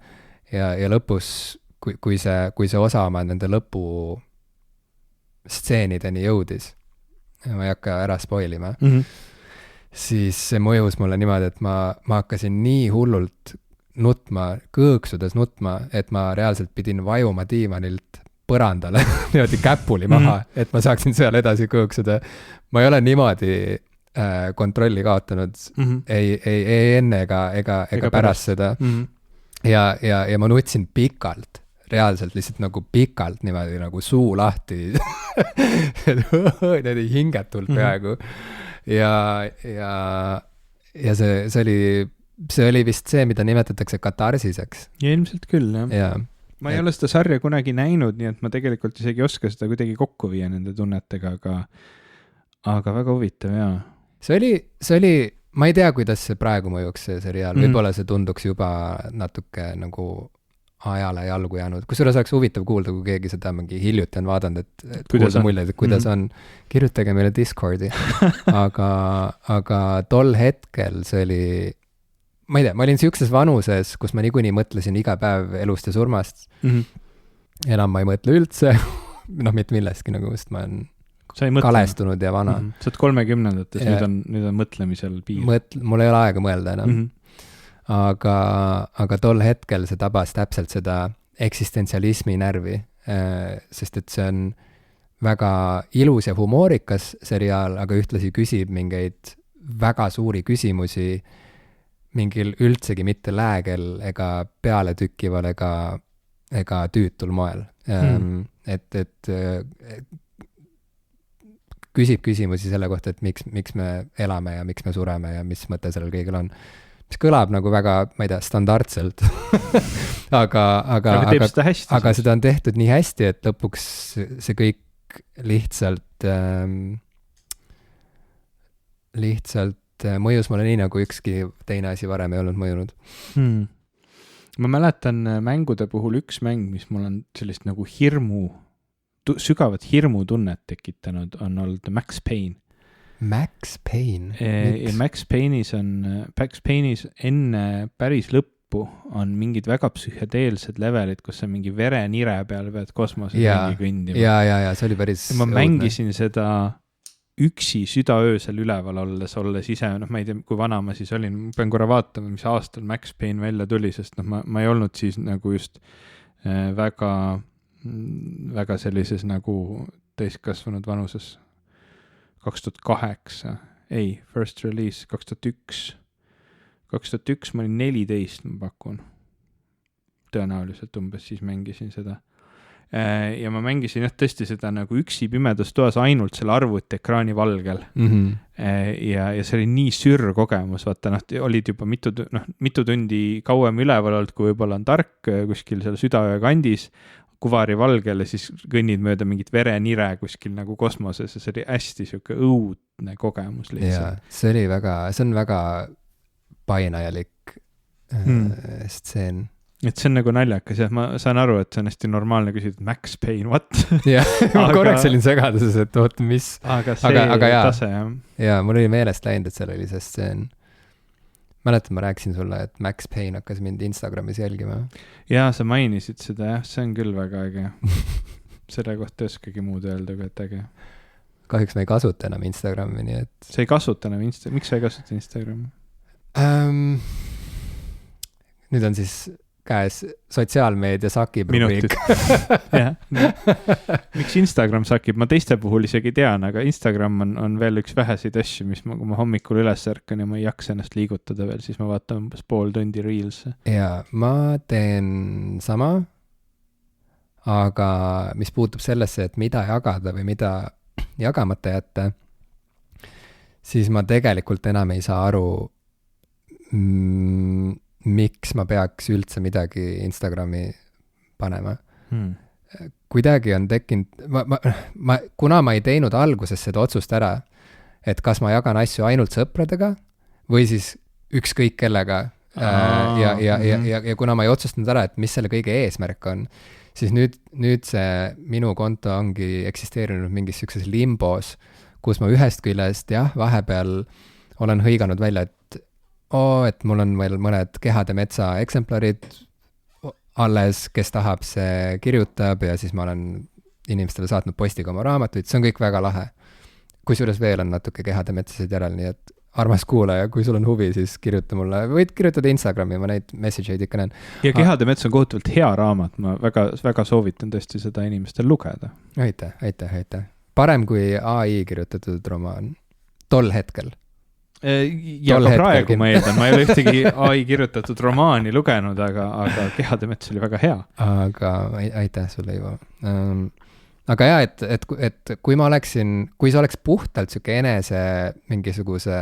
Ja lõpus, kui see osa oma nende lõpu stseenideni jõudis, ma ei hakka ära spoilima, siis see mõjus mulle niimoodi, et ma hakkasin nii hullult nutma, kõõksudes nutma, et ma reaalselt pidin vajuma diivanilt põrandale niimoodi käpuli maha, et ma saaksin seal edasi kõõksuda. Ma ei ole niimoodi kontrolli kaotanud ei enne ega pärast seda. Ja ma nutsin pikalt, reaalselt lihtsalt nagu pikalt niimoodi nagu suu lahti niimoodi hingetult peaaegu. Ja see oli vist see, mida nimetatakse katarsiseks. Ja ilmselt küll, jah. Ma ei ole seda sarja kunagi näinud, nii et ma tegelikult isegi ei oska seda kuidagi kokku viia nende tunnetega, aga väga huvitav, jaa. See oli, ma ei tea, kuidas see praegu mõjuks see seriaal, võib-olla see tunduks juba natuke nagu ajale jalgu jäänud. Kusjuures oleks huvitav kuulda, kui keegi seda mingi hiljuti on vaadanud, et kuulda muljeid, et kuidas on. Kirjutage meile Discordi. Aga tol hetkel see oli, ma ei tea, ma olin siukses vanuses, kus ma niikuinii mõtlesin iga päev elust ja surmast. Enam ma ei mõtle üldse, mitte millestki, nagu sest ma olen kalestunud ja vana. Sa oled 30-ndates, nüüd on mõtlemisel piir. Mul ei ole aega mõelda enam. Aga tol hetkel see tabas täpselt seda eksistentsialismi närvi, sest et see on väga ilus ja humoorikas seriaal, aga ühtlasi küsib mingeid väga suuri küsimusi mingil üldsegi mitte läägel ega pealetükkival ega tüütul moel. Et küsib küsimusi selle kohta, et miks me elame ja miks me sureme ja mis mõte sellel kõigil on. Mis kõlab nagu väga, ma ei tea, standardselt aga seda on tehtud nii hästi, et lõpuks see kõik lihtsalt mõjus mulle nii, nagu ükski teine asi varem ei olnud mõjunud. Ma mäletan mängude puhul üks mäng, mis mul on sellist nagu sügavat hirmutunnet tekitanud, on olnud Max Payne. Max Payne? Max Payne'is enne päris lõppu on mingid väga psühhedeelsed levelid, kus sa mingi verenire peal pead kosmoses mingi kõndima. Ja, see oli päris... Ma mängisin seda üksi südaöösel üleval olles ise, ma ei tea, kui vana ma siis olin, ma pean korra vaatama, mis aastal Max Payne välja tuli, sest ma ei olnud siis nagu just väga sellises nagu täiskasvanud vanuses 2008, first release 2001 ma olin 14, ma pakun. Tõenäoliselt umbes siis mängisin seda. Ja ma mängisin tõesti seda nagu üksi pimedas toas ainult selle arvutiekraani valgel. Ja see oli nii sürr kogemus, vaata, olid juba mitu tundi kauem üleval olnud, kui võib-olla on tark kuskil seal südaöö kandis, kuvari valgel ja siis kõnnid mööda mingit verenire kuskil nagu kosmoses ja see oli hästi siuke õudne kogemus lihtsalt. See on väga painajalik stseen. Et see on nagu naljakas, jah, ma saan aru, et see on hästi normaalne küsida, et Max Payne, what? Ma korraks olin segaduses, et oot, mis... Aga tase, jah. Ja, mul oli meelest läinud, et seal oli see stseen. Mäletan, ma rääkisin sulle, et Max Payne hakkas mind Instagramis jälgima. Jaa, sa mainisid seda, jah, see on küll väga äge. Selle kohta oskagi muud öelda, kui et äge. Kahjuks ma ei kasuta enam Instagrami, nii et... Sa ei kasuta enam Instagrami? Miks sa ei kasuta Instagrami? Nüüd on siis käes sotsiaalmeedia sakib rubriik. Miks Instagram sakib? Ma teiste puhul isegi tean, aga Instagram on veel üks väheseid asju, mis kui ma hommikul üles ärkan ja ma ei jaksa ennast liigutada veel, siis ma vaatan umbes pool tundi reels. Ja ma teen sama, aga mis puutub sellesse, et mida jagada või mida jagamata jätta, siis ma tegelikult enam ei saa aru, miks ma peaks üldse midagi Instagrami panema. Kuidagi on tekkinud, kuna ma ei teinud alguses seda otsust ära, et kas ma jagan asju ainult sõpradega või siis ükskõik kellega ja kuna ma ei otsustanud ära, et mis selle kõige eesmärk on, siis nüüd see minu konto ongi eksisteerinud mingis sellises limbos, kus ma ühest küljest vahepeal olen hõiganud välja, et mul on veel mõned Kehade Metsa eksemplarid alles, kes tahab, see kirjutab ja siis ma olen inimestele saatnud postiga oma raamatuid, see on kõik väga lahe. Kusjuures veel on natuke Kehade Metsasid järel, nii et armas kuulaja, kui sul on huvi, siis kirjuta mulle, võid kirjutada Instagrami, ma neid message'id ikka näen. Ja Kehade Mets on kohutavalt hea raamat, ma väga soovitan tõesti seda inimestel lugeda. Aitäh. Parem kui AI kirjutatud romaan tol hetkel. Ja ka praegu ma eeldan, ma ei ole ühtegi AI kirjutatud romaani lugenud, aga Kehade Mets oli väga hea. Aga aitäh sulle, Ivo. Aga jah, et kui see oleks puhtalt siuke enese mingisuguse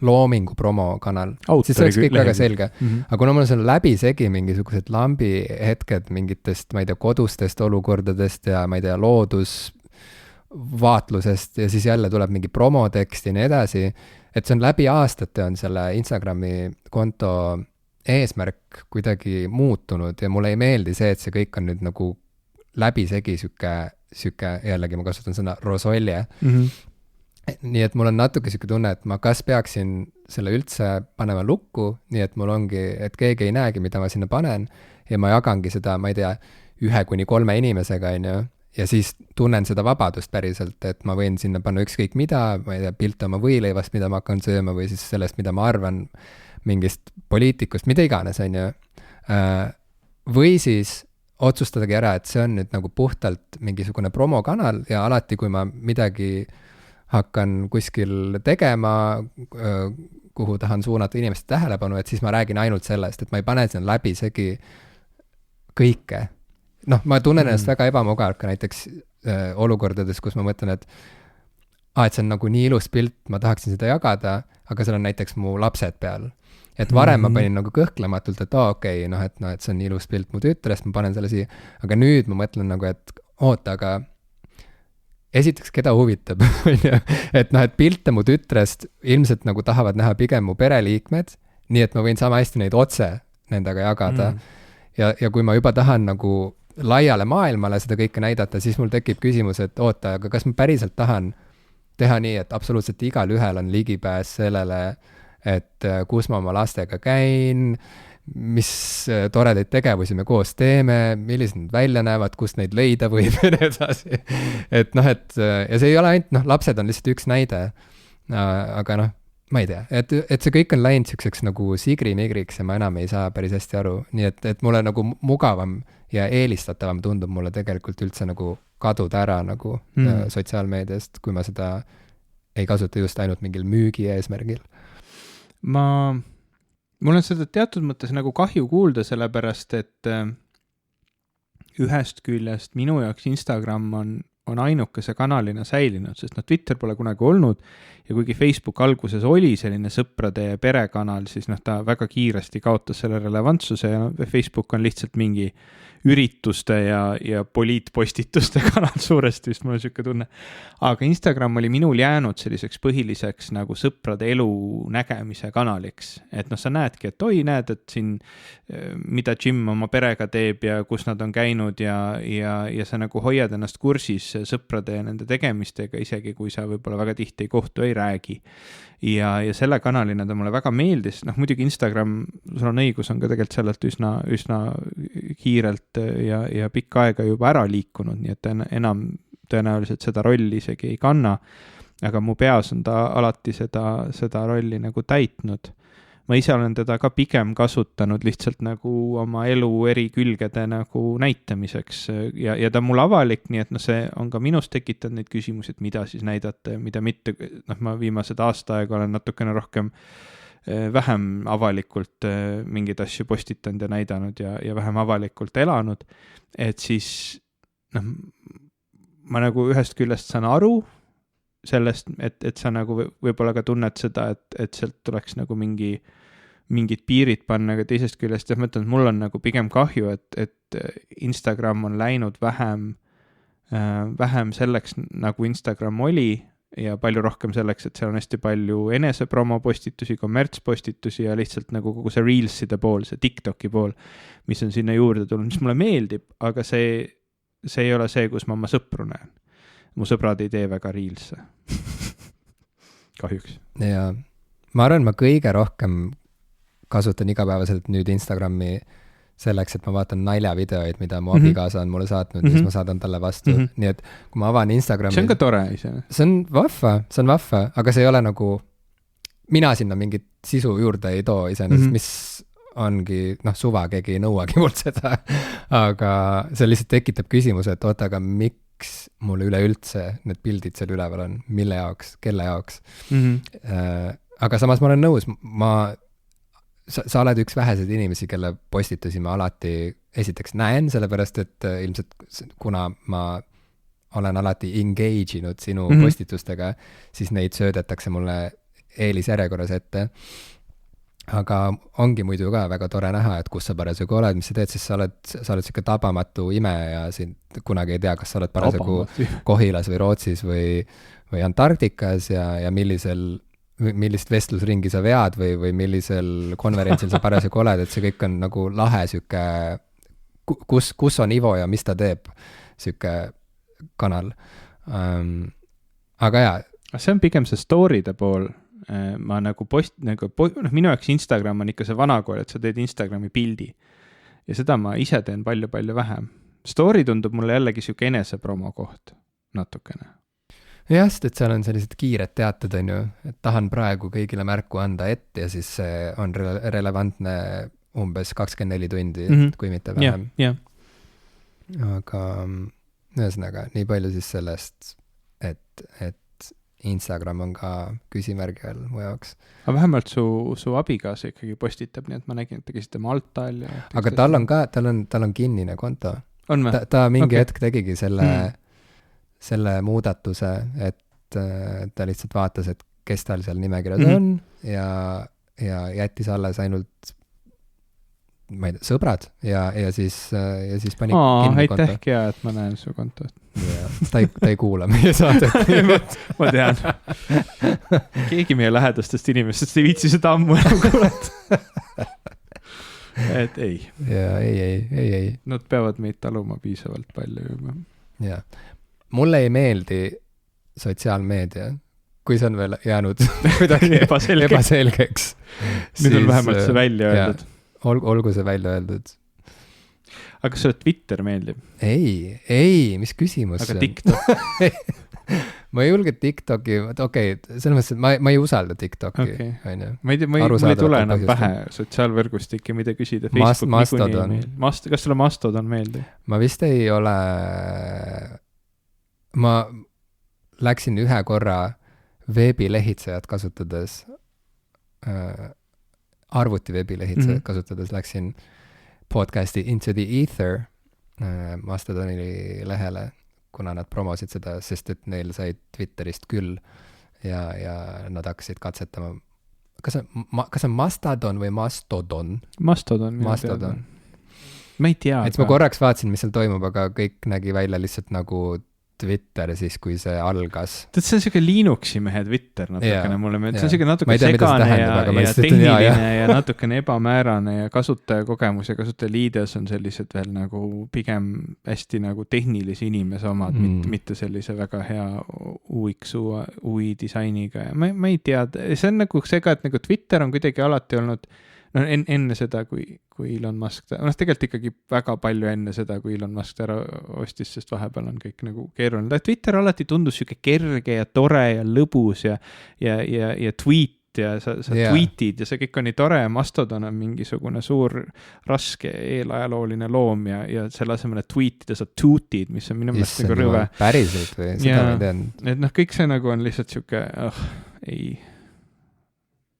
loomingu promokanal, siis see oleks kõik väga selge. Aga kuna mul on läbisegi mingisugused lambi hetked mingitest, ma ei tea, kodustest olukordadest ja ma ei tea, loodusvaatlusest ja siis jälle tuleb mingi promotekst ja nii edasi, et see on läbi aastate on selle Instagrami konto eesmärk kuidagi muutunud ja mulle ei meeldi see, et see kõik on nüüd nagu läbisegi süke, jällegi ma kasutan sõna rosolje. Nii et mul on natuke süke tunne, et ma kas peaksin selle üldse panema lukku, nii et mul ongi, et keegi ei näegi, mida ma sinna panen ja ma jagangi seda, ma ei tea, 1-3 inimesega, ja siis tunnen seda vabadust päriselt, et ma võin sinna panna ükskõik mida, ma ei tea, pilte oma võileivast, mida ma hakkan sööma või siis sellest, mida ma arvan mingist poliitikust, mida iganes, või siis otsustadagi ära, et see on nüüd nagu puhtalt mingisugune promokanal ja alati, kui ma midagi hakkan kuskil tegema, kuhu tahan suunata inimeste tähelepanu, et siis ma räägin ainult sellest, et ma ei pane sinna läbi isegi kõike. Noh, ma tunnen ennast väga ebamugavalt ka näiteks olukordades, kus ma mõtlen, et see on nagu nii ilus pilt, ma tahaksin seda jagada, aga seal on näiteks mu lapsed peal. Et varem ma panin nagu kõhklematult, et okei, et see on nii ilus pilt mu tütrest, ma panen selle siia, aga nüüd ma mõtlen nagu, et oota, aga esiteks, keda huvitab, et pilte mu tütrest ilmselt nagu tahavad näha pigem mu pereliikmed, nii et ma võin sama hästi neid otse nendega jagada. Ja kui ma juba tahan nagu laiale maailmale seda kõike näidata, siis mul tekib küsimus, et oota, aga kas ma päriselt tahan teha nii, et absoluutselt igal ühel on ligipääs sellele, et kus ma oma lastega käin, mis toredaid tegevusi me koos teeme, millised nad välja näevad, kust neid leida võib ja nii edasi. Et ja see ei ole ainult, lapsed on lihtsalt üks näide, aga ma ei tea, et see kõik on läinud siukseks nagu sigri-migriks ja ma enam ei saa päris hästi aru, nii et mulle nagu mugavam ja eelistatavam tundub mulle tegelikult üldse nagu kaduda ära nagu sotsiaalmeediast, kui ma seda ei kasuta just ainult mingil müügi eesmärgil. Mul on seda teatud mõttes nagu kahju kuulda, sellepärast, et ühest küljest minu jaoks Instagram on ainukese kanalina säilinud, sest Twitter pole kunagi olnud ja kuigi Facebook alguses oli selline sõprade ja perekanal, siis ta väga kiiresti kaotas selle relevantsuse ja Facebook on lihtsalt mingi ürituste ja poliitpostituste kanal suuresti, vist mul on siuke tunne. Aga Instagram oli minul jäänud selliseks põhiliseks nagu sõprade elu nägemise kanaliks. Et sa näedki, et näed, et siin mida Jim oma perega teeb ja kus nad on käinud ja sa nagu hoiad ennast kursis sõprade ja nende tegemistega, isegi kui sa võib-olla väga tihti ei kohtu, ei räägi. Ja selle kanalina ta mulle väga meeldis. Muidugi Instagram, sul on õigus, on ka tegelikult sellelt üsna kiirelt ja pikka aega juba ära liikunud, nii et enam tõenäoliselt seda rolli isegi ei kanna, aga mu peas on ta alati seda rolli nagu täitnud. Ma ise olen teda ka pigem kasutanud lihtsalt nagu oma elu eri külgede nagu näitamiseks ja ta on mul avalik, nii et see on ka minus tekitanud neid küsimusi, et mida siis näidata ja mida mitte. Ma viimased aasta aega olen natukene rohkem vähem avalikult mingeid asju postitanud ja näidanud ja vähem avalikult elanud, et siis ma nagu ühest küljest saan aru sellest, et sa nagu võib-olla ka tunned seda, et sealt tuleks nagu mingid piirid panna, aga teisest küljest ma mõtlen, et mul on nagu pigem kahju, et Instagram on läinud vähem selleks, nagu Instagram oli ja palju rohkem selleks, et seal on hästi palju enesepromo postitusi, kommertspostitusi ja lihtsalt nagu kogu see Reelside pool, see TikToki pool, mis on sinna juurde tulnud, mis mulle meeldib, aga see ei ole see, kus ma oma sõpru näen. Mu sõbrad ei tee väga Reelse. Kahjuks. Ja ma arvan, ma kõige rohkem kasutan igapäevaselt nüüd Instagrami selleks, et ma vaatan naljavideoid, mida mu abikaasa on mulle saatnud ja siis ma saadan talle vastu. Nii et kui ma avan Instagrami... See on ka tore ise. See on vahva, aga see ei ole nagu... Mina sinna mingit sisu juurde ei too iseenesest, mis ongi, suva, keegi ei nõuagi mult seda. Aga see lihtsalt tekitab küsimuse, et oota, aga miks mulle üleüldse need pildid seal üleval on? Mille jaoks? Kelle jaoks? Aga samas ma olen nõus, sa oled üks väheseid inimesi, kelle postitusi ma alati esiteks näen, sellepärast et ilmselt kuna ma olen alati engage inud sinu postitustega, siis neid söödetakse mulle eelisjärjekorras ette. Aga ongi muidu ka väga tore näha, et kus sa parasjagu oled, mis sa teed, siis sa oled siuke tabamatu ime ja siin kunagi ei tea, kas sa oled parasjagu Kohilas või Rootsis või Antarktikas ja millist vestlusringi sa vead või millisel konverentsil sa parasjagu oled, et see kõik on nagu lahe siuke, kus on Ivo ja mis ta teeb, siuke kanal. Aga jaa. See on pigem see story'de pool. Ma nagu minu jaoks Instagram on ikka see vanakool, et sa teed Instagrami pildi ja seda ma ise teen palju vähem. Story tundub mulle jällegi siuke enesepromo koht natukene. Jah, sest et seal on sellised kiired teated, on ju, et tahan praegu kõigile märku anda ette ja siis see on relevantne umbes 24 tundi, kui mitte vähem. Aga ühesõnaga, nii palju siis sellest, et Instagram on ka küsimärgi all mu jaoks. aga vähemalt su abikaasa ikkagi postitab, nii et ma nägin, et te käisite Maltal. aga tal on ka, tal on kinnine konto. ta mingi hetk tegigi selle muudatuse, et ta lihtsalt vaatas, et kes tal seal nimekirjas on ja jättis alles ainult ma ei tea, sõbrad ja siis pani kinni konto. Aitäh, hea, et ma näen su kontot. Ta ei kuula meie saadet. ma tean. Keegi meie lähedastest inimestest ei viitsi seda ammu enam kuulata. Et ei. Ja ei. Nad peavad meid taluma piisavalt palju juba. Ja. Mulle ei meeldi sotsiaalmeedia, kui see on veel jäänud kuidagi ebaselgeks. Nüüd on vähemalt see välja öeldud. Olgu see välja öeldud. Aga kas sulle Twitter meeldib? Ei, mis küsimus aga TikTok? Ma ei julge TikToki, okei, selles mõttes, et ma ei usalda TikToki. Okay. Ma ei tea, mul ei tule enam pähe sotsiaalvõrgustikke, mida küsida. Mastodon. Kas sulle Mastodon meeldib? Ma vist ei ole... Ma läksin ühe korra veebilehitsejat kasutades arvuti veebilehitsejat kasutades läksin podcasti Into the Ether Mastodoni lehele, kuna nad promosid seda, sest et neil said Twitterist küll ja nad hakkasid katsetama. Kas on Mastodon või Mastodon? Mastodon. Ma ei tea. Et ma korraks vaatasin, mis seal toimub, aga kõik nägi välja lihtsalt nagu Twitter siis, kui see algas. See on siuke Linuxi mehe Twitter natukene mulle meeldib. See on siuke natuke segane ja tehniline ja natukene ebamäärane ja kasutajakogemus ja kasutajaliides on sellised veel nagu pigem hästi nagu tehnilise inimese omad, mitte sellise väga hea UX, UI disainiga. Ja ma ei tea, see on nagu sega, et nagu Twitter on kuidagi alati olnud enne seda, kui Elon Musk, tegelikult ikkagi väga palju enne seda, kui Elon Musk ära ostis, sest vahepeal on kõik nagu keeruline. Twitter alati tundus siuke kerge ja tore ja lõbus ja tweet ja sa tweetid ja see kõik on nii tore ja Mastodon on mingisugune suur raske eelajalooline loom ja selle asemel, et tweetida sa tootid, mis on minu meelest nagu rõve. Päriselt või? Seda ma ei teadnud. Et kõik see nagu on lihtsalt siuke, ei.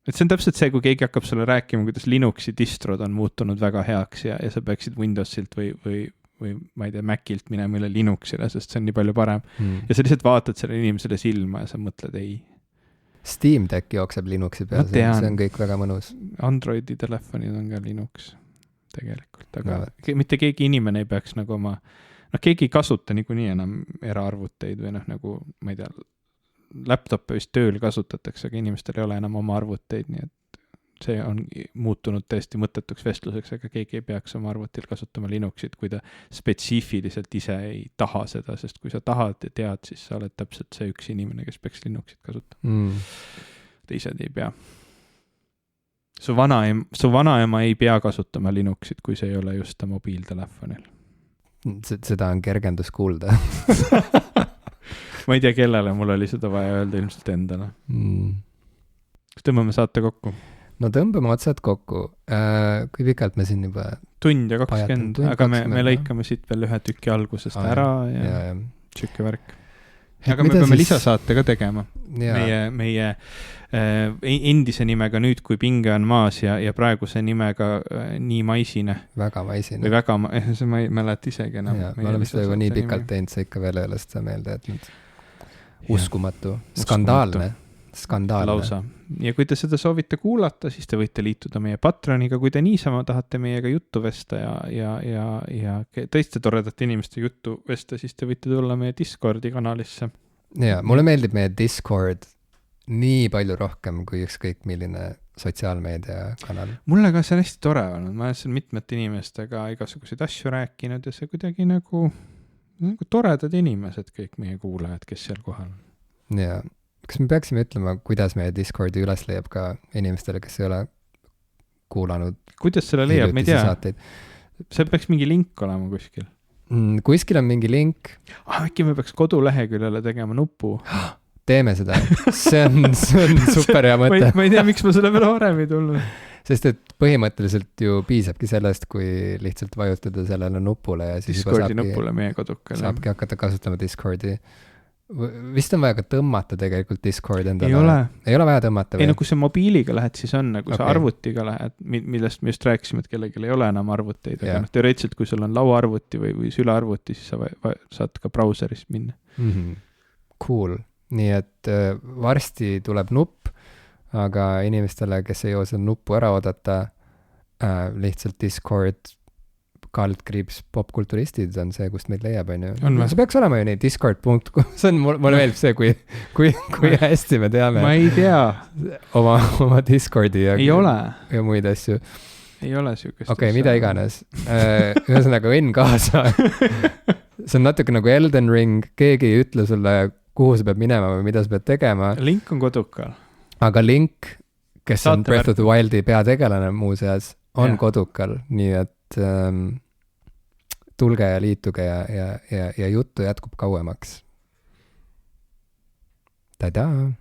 Et see on täpselt see, kui keegi hakkab sulle rääkima, kuidas Linuxi distrod on muutunud väga heaks ja sa peaksid Windowsilt või ma ei tea, Macilt minema üle Linuxile, sest see on nii palju parem. Ja sa lihtsalt vaatad selle inimesele silma ja sa mõtled, ei. Steam Deck jookseb Linuxi peal, see on kõik väga mõnus. Androidi telefonid on ka Linux tegelikult, aga mitte keegi inimene ei peaks nagu keegi ei kasuta niikuinii enam eraarvuteid või nagu, ma ei tea, laptop'e vist tööl kasutatakse, aga inimestel ei ole enam oma arvuteid, nii et see on muutunud täiesti mõttetuks vestluseks, aga keegi ei peaks oma arvutil kasutama Linuxit, kui ta spetsiifiliselt ise ei taha seda, sest kui sa tahad ja tead, siis sa oled täpselt see üks inimene, kes peaks Linuxit kasutama. Teised ei pea. Su vanaema ei pea kasutama Linuxit, kui see ei ole just ta mobiiltelefonil. Seda on kergendus kuulda. Ma ei tea, kellele mul oli seda vaja öelda ilmselt endale. Kas tõmbame saate kokku? No tõmbame otsad kokku. Kui pikalt me siin juba... Tund ja 20, aga me lõikame siit veel ühe tüki algusest ära ja tšükke värk. Aga me peame lisasaate ka tegema. Meie endise nimega nüüd, kui pinge on maas ja praeguse nimega nii maisine. Väga maisine. Või väga, see ma ei mäleta isegi enam. Me oleme seda juba nii pikalt teinud, sa ikka veel ei ole seda meelde jätnud. Uskumatu. Skandaalne. Lausa. Ja kui te seda soovite kuulata, siis te võite liituda meie Patroniga, kui te niisama tahate meiega juttu vesta ja teiste toredate inimeste juttu vesta, siis te võite tulla meie Discordi kanalisse. Ja, mulle meeldib meie Discord nii palju rohkem kui ükskõik milline sotsiaalmeedia kanal. Mulle ka see on hästi tore olnud, ma olen seal mitmete inimestega igasuguseid asju rääkinud ja see kuidagi nagu toredad inimesed, kõik meie kuulajad, kes seal kohal on. Ja, kas me peaksime ütlema, kuidas meie Discordi üles leiab ka inimestele, kes ei ole kuulanud? Kuidas selle leiab, ma ei tea. See peaks mingi link olema kuskil. Kuskil on mingi link. Äkki me peaks koduleheküljele tegema nupu. Teeme seda. See on super hea mõte. Ma ei tea, miks ma selle peale varem ei tulnud. Sest et põhimõtteliselt ju piisabki sellest, kui lihtsalt vajutada sellele nupule ja siis Discordi nupule meie kodukale. Saabki hakata kasutama Discordi. vist on vaja ka tõmmata tegelikult Discord endale. Ei ole vaja tõmmata või? Ei no kui sa mobiiliga lähed, siis on, nagu sa arvutiga lähed, millest me just rääkisime, et kellelgi ei ole enam arvuteid, aga teoreetiliselt, kui sul on lauaarvuti või sülearvuti, siis sa saad ka brauserist minna. Cool. Nii et varsti tuleb nupp, aga inimestele, kes ei jõua seda nuppu ära oodata, lihtsalt Discord _popkulturistid on see, kust meid leiab, on ju. See peaks olema ju nii, discord.com, see on, mulle meeldib see, kui hästi me teame. Ma ei tea. Oma Discordi ja muid asju. Ei ole sükest. Okei, mida iganes. Ühesõnaga õnn kaasa. See on natuke nagu Elden Ring, keegi ei ütle sulle, kuhu sa pead minema või mida sa pead tegema. Link on kodukal. Aga Link, kes on Breath of the Wildi peategelane muuseas, on kodukal, nii et tulge ja liituge ja juttu jätkub kauemaks. Tadaa!